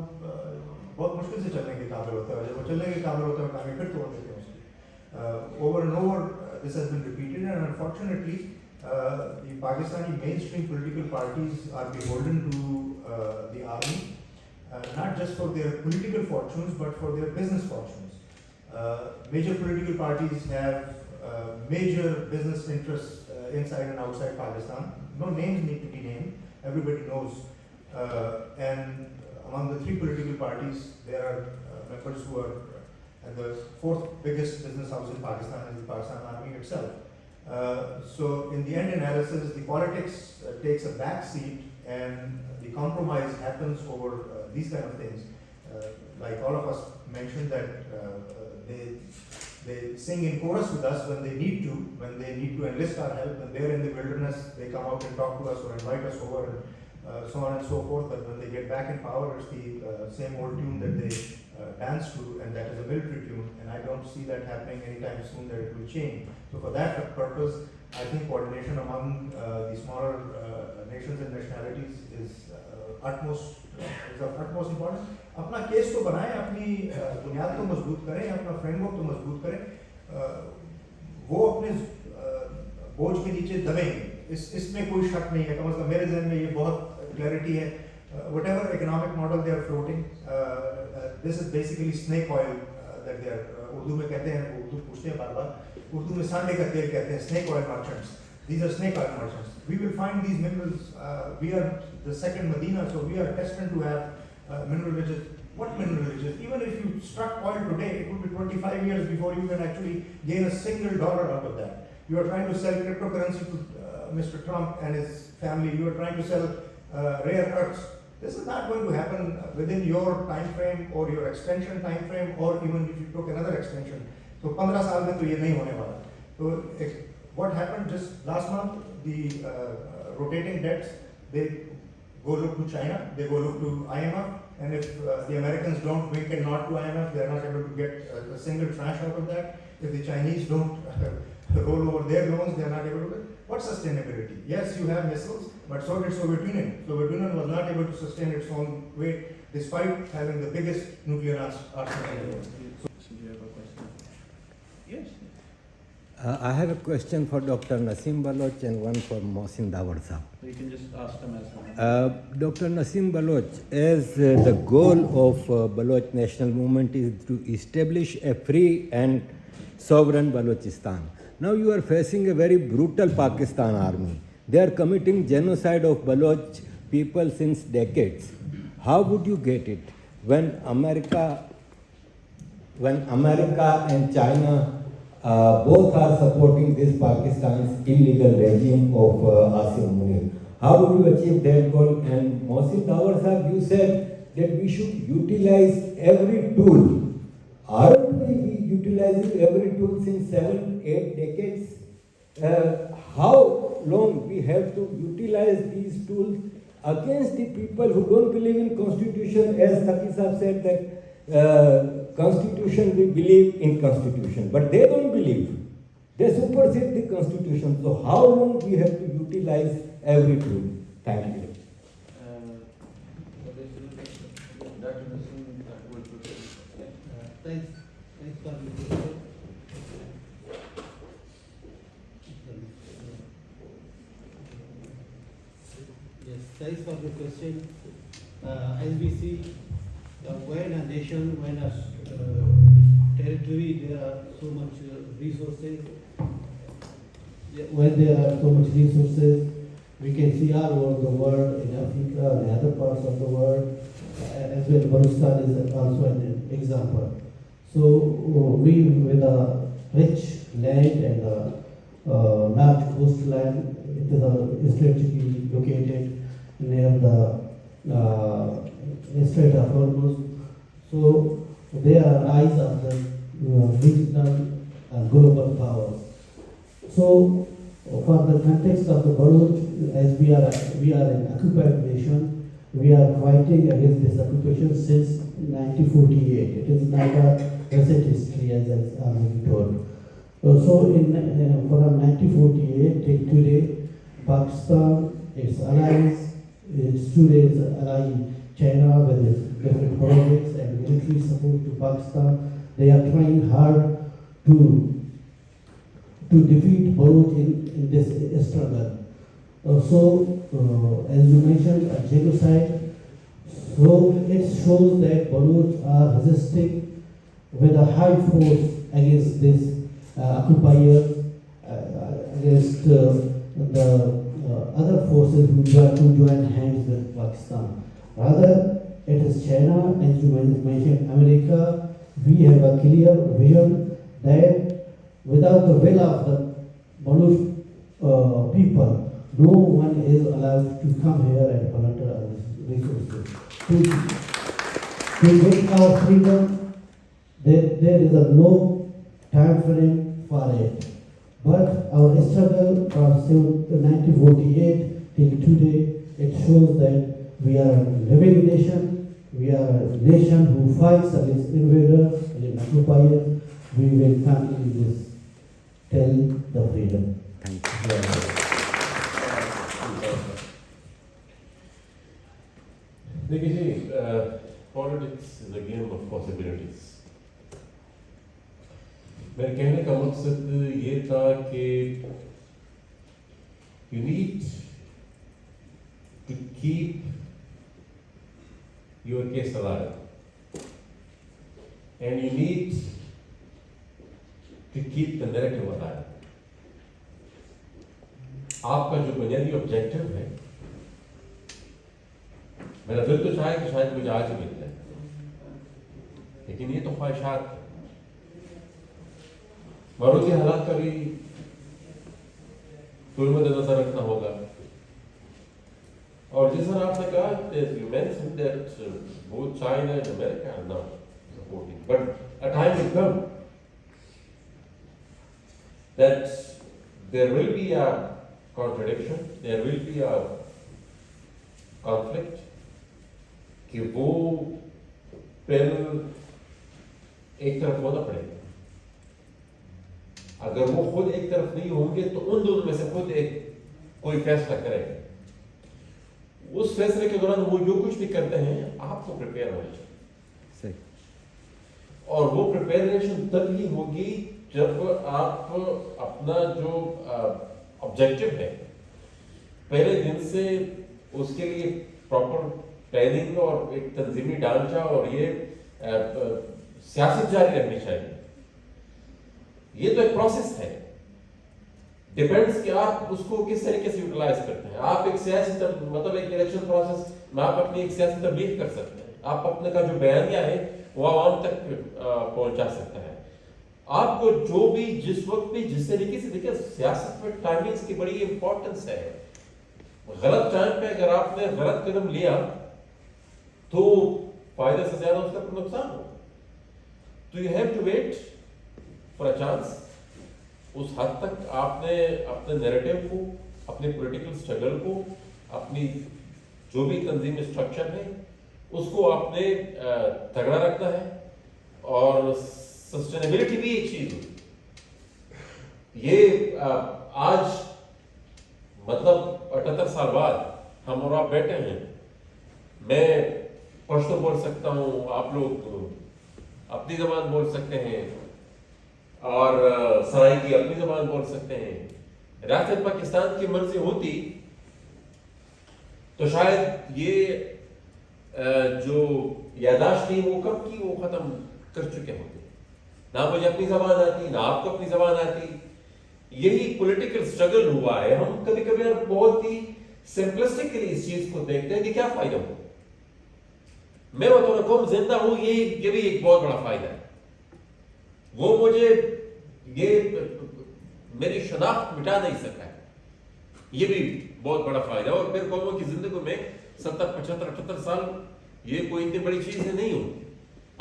बहुत मुश्किल से चलने के काबिल होता है, और जब वो चलने के काबिल होता है टांगें फिर तोड़ देते हैं उसकी. Over and over, this has been repeated, and unfortunately, the Pakistani mainstream political parties are beholden to the army, not just for their political fortunes, but for their business fortunes. Major political parties have major business interests inside and outside Pakistan. No names need to be named, everybody knows. And among the three political parties, there are members who are, and the fourth biggest business house in Pakistan is the Pakistan Army itself. So in the end analysis, the politics takes a back seat, and the compromise happens over these kind of things. Like all of us mentioned, that they sing in chorus with us when they need to enlist our help. When they're in the wilderness, they come out and talk to us or invite us over, and so on and so forth. But when they get back in power, it's the same old tune that they dance to, and that is a military tune. And I don't see that happening anytime soon, that it will change. So for that purpose, I think coordination among the smaller nations and nationalities is of utmost importance. अपना case तो बनाएं, अपनी बुनियाद तो मजबूत करें, अपना framework तो मजबूत करें, वो अपने बोझ के नीचे दबेंगे, इसमें कोई शक नहीं है. कम से कम मेरे ज़हन में ये बहुत क्लैरिटी है. Whatever economic model they are floating, this is basically snake oil that they are, Urdu में कहते हैं, Urdu पूछते हैं बार बार, Urdu में सांडे का तेल कहते हैं, snake oil merchants. These are snake oil merchants. We will find these minerals. We are the second Medina, so we are destined to have mineral riches. What mineral riches? Even if you struck oil today, it would be 25 years before you can actually gain a single dollar out of that. You are trying to sell cryptocurrency to Mr. Trump and his family. You are trying to sell rare earths. This is not going to happen within your time frame or your extension time frame, or even if you took another extension. So 15 साल में तो ये नहीं होने वाला. So what happened just last month? The rotating debts, they go look to China, they go look to IMF, and if the Americans don't wink and nod to IMF, they are not able to get a single tranche out of that. If the Chinese don't roll over their loans, they are not able to get. What sustainability? Yes, you have missiles, but so did Soviet Union. Soviet Union was not able to sustain its own weight despite having the biggest nuclear arsenal in the world. So you have a question? Yes. I have a question for Dr. Naseem Baloch and one for Mohsin Dawar sahab. So you can just ask them as well. Dr. Naseem Baloch, as the goal of Baloch National Movement is to establish a free and sovereign Balochistan. Now you are facing a very brutal Pakistan army. They are committing genocide of Baloch people since decades. How would you get it when America and China both are supporting this Pakistan's illegal regime of Asim Munir? How would you achieve that goal? And Mohsin Dawar sahab, you said that we should utilize every tool. Aren't we utilizing every tool since 7-8 decades? How long we have to utilize these tools against the people who don't believe in constitution? As Taqi sahab said that constitution, we believe in constitution, but they don't believe. They supersede the constitution. So how long we have to utilize every tool? Thank you. Dr. Naseem will proceed. Thanks for the question. Yes, thanks for the question. As we see, when a nation, when a territory, there are so much resources. When there are so much resources, we can see all over the world, in Africa and other parts of the world, as well. Balochistan is also an example. So we, with a rich land and a large coastline, it is strategically located near the Strait of Hormuz. So they are eyes of the regional and global powers. So for the context of the Baloch, as we are an occupied nation, we are fighting against this occupation since 1948. It is not a recent history, as I already told. So from 1948 till today, Pakistan, its allies, its today's ally China with its different projects and military support to Pakistan, they are trying hard to defeat Baloch in this struggle. As you mentioned, a genocide. So it shows that Baloch are resisting with a high force against this occupiers, against the other forces who try to join hands with Pakistan. Rather, it is China, as you mentioned, America. We have a clear vision that without the will of the Baloch people, no one is allowed to come here and plunder our resources. To get our freedom, there is no time frame for it. But our struggle from 1948 till today, it shows that we are a living nation. We are a nation who fights against invaders and occupiers. We will finally just tell the freedom. Thank you. देखिए जी, politics is a game of possibilities. मेरे कहने का मकसद ये था कि you need to keep your case alive. and you need to keep the narrative alive. आपका जो बुनियादी ऑब्जेक्टिव है, मेरा दिल तो चाहे कि शायद मुझे आज ही मिल जाए, लेकिन ये तो ख्वाहिशात है। मारूती हालात का भी कोई मद्देनजर रखना होगा। और जिस तरह आपने कहा, you mentioned that both China and America are now supporting, but a time will come that there will be a contradiction, there will be a conflict, कि वो पेन एक तरफ होना पड़ेगा। अगर वो खुद एक तरफ नहीं होंगे तो उन दोनों में से खुद एक कोई फैसला करेगा। उस फैसले के दौरान वो जो कुछ भी करते हैं आपको प्रिपेयर होना चाहिए, और वो प्रिपरेशन तब ही होगी जब आप अपना जो ऑब्जेक्टिव है पहले दिन से उसके लिए प्रॉपर प्लानिंग और एक तंजीमी ढांचा और ये सियासत जारी रखनी चाहिए। ये तो एक प्रोसेस है, डिपेंड्स कि आप उसको किस तरीके से यूटिलाइज करते हैं। आप एक सियासी मतलब एक इलेक्शन प्रोसेस में आप अपनी एक सियासी तबलीग कर सकते हैं, आप अपने का जो बयानिया है वो आवाम तक पहुंचा सकता है। आपको जो भी जिस वक्त भी जिस तरीके से, देखिए सियासत में टाइमिंग्स की बड़ी इंपॉर्टेंस है। गलत टाइम पे अगर आपने गलत कदम लिया तो फायदे से ज्यादा उसका नुकसान होगा। तो you have to wait for a chance. उस हद तक आपने अपने नैरेटिव को, अपने पॉलिटिकल स्ट्रगल को, अपनी जो भी तंजीम स्ट्रक्चर है उसको आपने तगड़ा रखना है। और सस्टेनेबिलिटी भी एक चीज होती है। ये आज मतलब 78 साल बाद हम और आप बैठे हैं, मैं पश्तो बोल सकता हूँ, आप लोग अपनी जबान बोल सकते हैं और सराय की अपनी जबान बोल सकते हैं। रियासत पाकिस्तान की मर्जी होती तो शायद ये जो यादाश्त थी वो कब की वो खत्म कर चुके होते। ना मुझे अपनी जबान आती, ना आपको अपनी जबान आती। यही पॉलिटिकल स्ट्रगल हुआ है। हम कभी कभी बहुत ही सिंपलिस्टिकली इस चीज को देखते हैं कि क्या फायदा हो। मैं बतौर कौम जिंदा हूं, ये भी एक बहुत बड़ा फायदा है। वो मुझे ये मेरी शनाख्त मिटा नहीं सका है, ये भी बहुत बड़ा फायदा है। और फिर कौमों की जिंदगी में 70, 75, 78 साल ये कोई इतनी बड़ी चीज नहीं होती,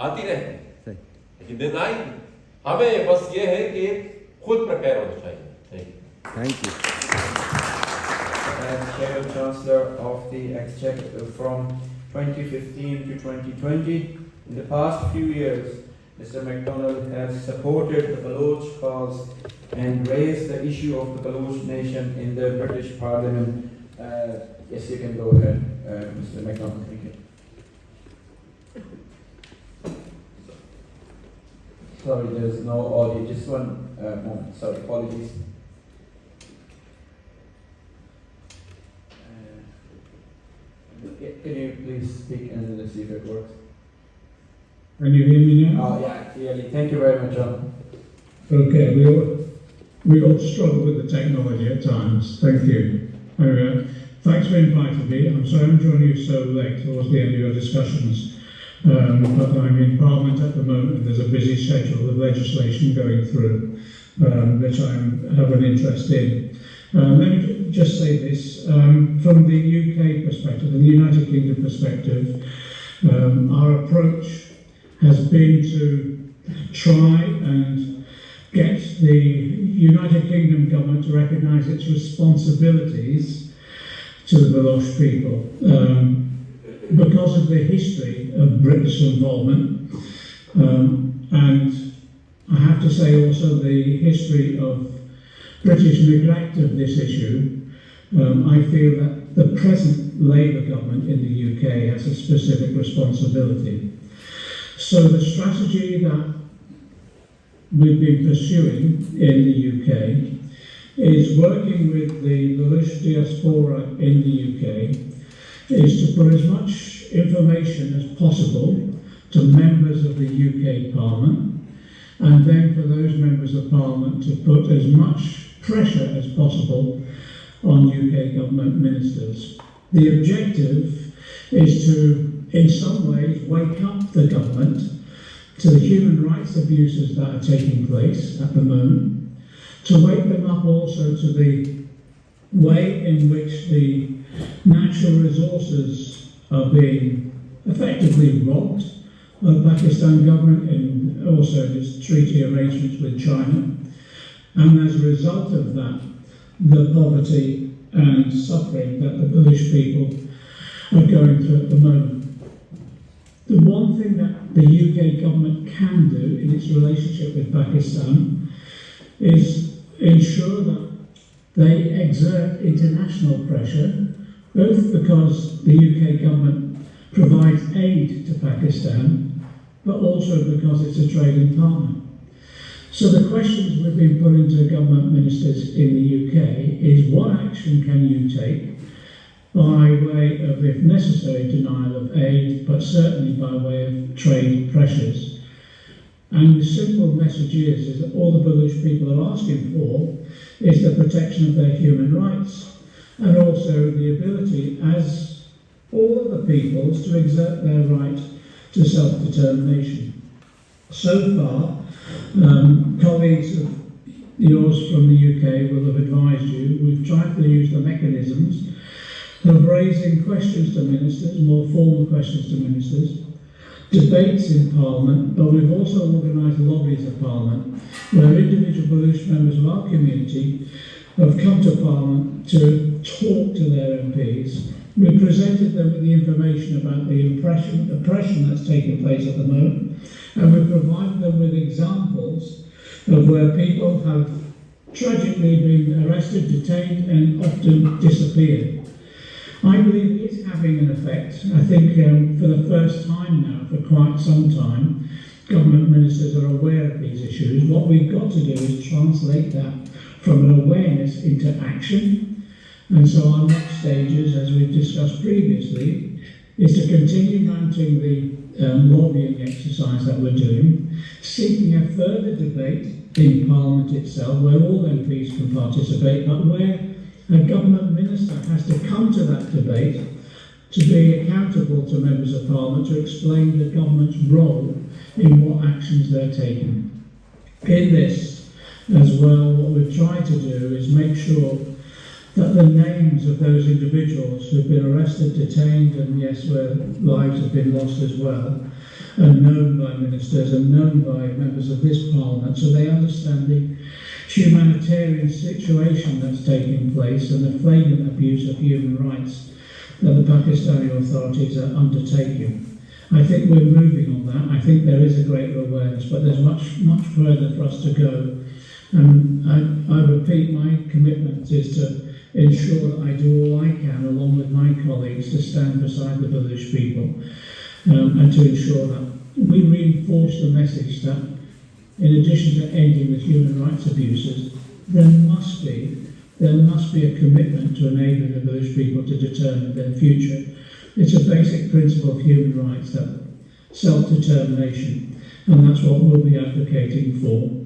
आती रहती। लेकिन दिन आई, हमें बस ये है कि खुद प्रिपेयर होना चाहिए। Thank you. As Chair Chancellor of the Exchequer from 2015 to 2020, in the past few years, Mr. MacDonald has supported the Baloch cause and raised the issue of the Baloch nation in the British Parliament. Yes, you can go ahead, Mr. MacDonald. Thank you. Sorry, there's no audio. Just one moment. Sorry, apologies. Can you please speak and then see if it works? Can you hear me now? Oh, yeah, clearly. Thank you very much, John. Okay, we all struggle with the technology at times. Thank you. Thanks for inviting me. I'm sorry I'm joining you so late towards the end of your discussions. But I'm in Parliament at the moment and there's a busy schedule of legislation going through, which I have an interest in. Let me just say this, from the UK perspective, the United Kingdom perspective, our approach has been to try and get the United Kingdom government to recognise its responsibilities to the Baloch people. Because of the history of British involvement, and I have to say also the history of British neglect of this issue, I feel that the present Labour government in the UK has a specific responsibility. So the strategy that we've been pursuing in the UK is working with the Baloch diaspora in the UK is to put as much information as possible to members of the UK Parliament, and then for those members of Parliament to put as much pressure as possible on UK government ministers. The objective is to, in some ways, wake up the government to the human rights abuses that are taking place at the moment, to wake them up also to the way in which the natural resources are being effectively robbed by the Pakistan government and also its treaty arrangements with China. And as a result of that, the poverty and suffering that the Baloch people are going through at the moment. The one thing that the UK government can do in its relationship with Pakistan is ensure that they exert international pressure, both because the UK government provides aid to Pakistan, but also because it's a trading partner. So the questions we've been putting to government ministers in the UK is what action can you take by way of, if necessary, denial of aid, but certainly by way of trade pressures. And the simple message is that all the Baloch people are asking for is the protection of their human rights and also the ability, as all other peoples, to exert their right to self-determination. So far, colleagues of yours from the UK will have advised you, we've tried to use the mechanisms of raising questions to ministers, more formal questions to ministers, debates in Parliament, but we've also organised lobbies of Parliament where individual Baloch members of our community have come to Parliament to talk to their MPs. We presented them with the information about the oppression that's taking place at the moment, and we provided them with examples of where people have tragically been arrested, detained, and often disappeared. I believe it's having an effect. I think for the first time now, for quite some time, government ministers are aware of these issues. What we've got to do is translate that from an awareness into action. And so our next stages, as we've discussed previously, is to continue mounting the lobbying exercise that we're doing, seeking a further debate in Parliament itself, where all MPs can participate, but where a government minister has to come to that debate to be accountable to members of Parliament to explain the government's role in what actions they're taking. In this, as well, what we've tried to do is make sure that the names of those individuals who've been arrested, detained, and yes, where lives have been lost as well, are known by ministers and known by members of this Parliament, so they understand the humanitarian situation that's taking place and the flagrant abuse of human rights that the Pakistani authorities are undertaking. I think we're moving on that. I think there is a greater awareness, but there's much further for us to go. And I repeat, my commitment is to ensure that I do all I can, along with my colleagues, to stand beside the Baloch people and to ensure that we reinforce the message that in addition to ending the human rights abuses, there must be a commitment to enabling the Baloch people to determine their future. It's a basic principle of human rights, that self-determination, and that's what we'll be advocating for.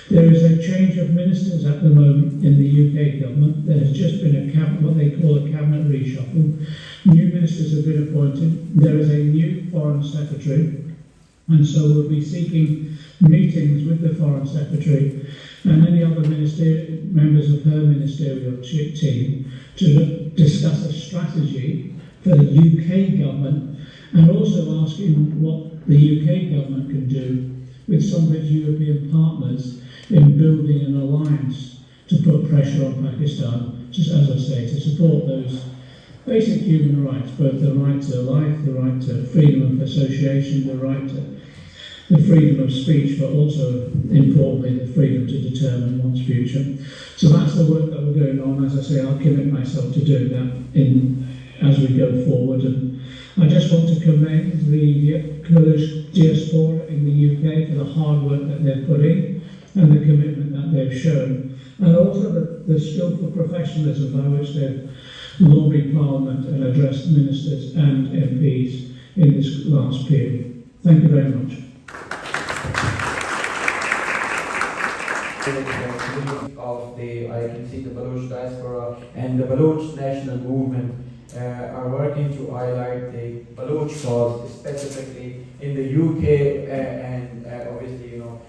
There is a change of ministers at the moment in the UK government. There has just been what they call a cabinet reshuffle. New ministers have been appointed. There is a new foreign secretary, and so we'll be seeking meetings with the Foreign Secretary and any other members of her ministerial team to discuss a strategy for the UK government, and also asking what the UK government can do with some of its European partners in building an alliance to put pressure on Pakistan, just as I say, to support those basic human rights, both the right to life, the right to freedom of association, the right to the freedom of speech, but also, importantly, the freedom to determine one's future. So that's the work that we're going on. As I say, I'll commit myself to doing that as we go forward. And I just want to commend the Baloch diaspora in the UK for the hard work that they're putting and the commitment that they've shown, and also the skillful professionalism by which they've lobbied Parliament and addressed ministers and MPs in this last period. Thank you very much. Of the, I can see the Baloch diaspora and the Baloch national movement are working to highlight the Baloch cause, specifically in the UK, and obviously, you know,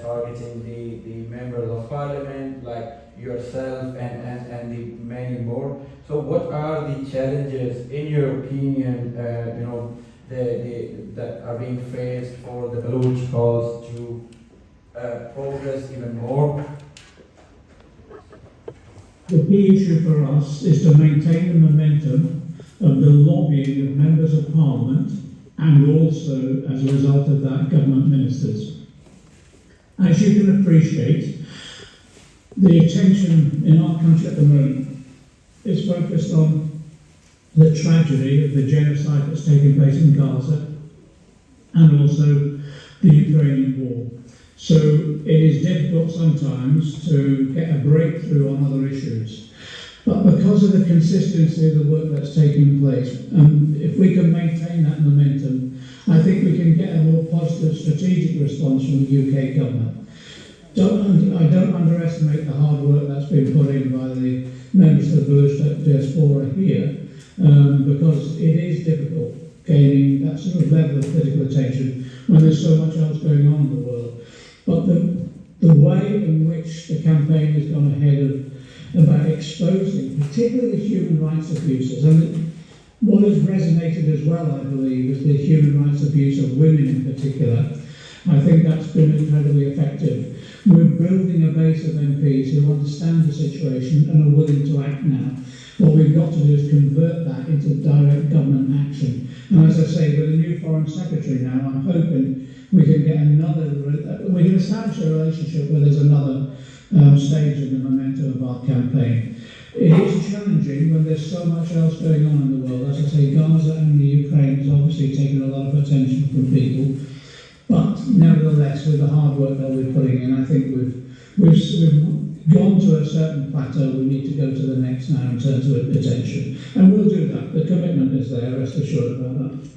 targeting the members of parliament like yourself and the many more. So what are the challenges, in your opinion, you know, that are being faced for the Baloch cause to progress even more? The key issue for us is to maintain the momentum of the lobbying of members of parliament and also, as a result of that, government ministers. As you can appreciate, the attention in our country at the moment is focused on the tragedy of the genocide that's taking place in Gaza and also the Ukrainian war. So it is difficult sometimes to get a breakthrough on other issues. But because of the consistency of the work that's taking place, if we can maintain that momentum, I think we can get a more positive strategic response from the UK government. I don't underestimate the hard work that's been put in by the members of the Baloch diaspora here, because it is difficult gaining that sort of level of political attention when there's so much else going on in the world. But the way in which the campaign has gone ahead about exposing particularly human rights abuses, and what has resonated as well, I believe, is the human rights abuse of women in particular. I think that's been incredibly effective. We're building a base of MPs who understand the situation and are willing to act now. What we've got to do is convert that into direct government action. And as I say, with a new Foreign Secretary now, I'm hoping we can get we can establish a relationship where there's another stage in the momentum of our campaign. It is challenging when there's so much else going on in the world. As I say, Gaza and the Ukraine has obviously taken a lot of attention from people. But nevertheless, with the hard work that we're putting in, I think we've gone to a certain plateau. We need to go to the next now in terms of attention. And we'll do that. The commitment is there, rest assured about that.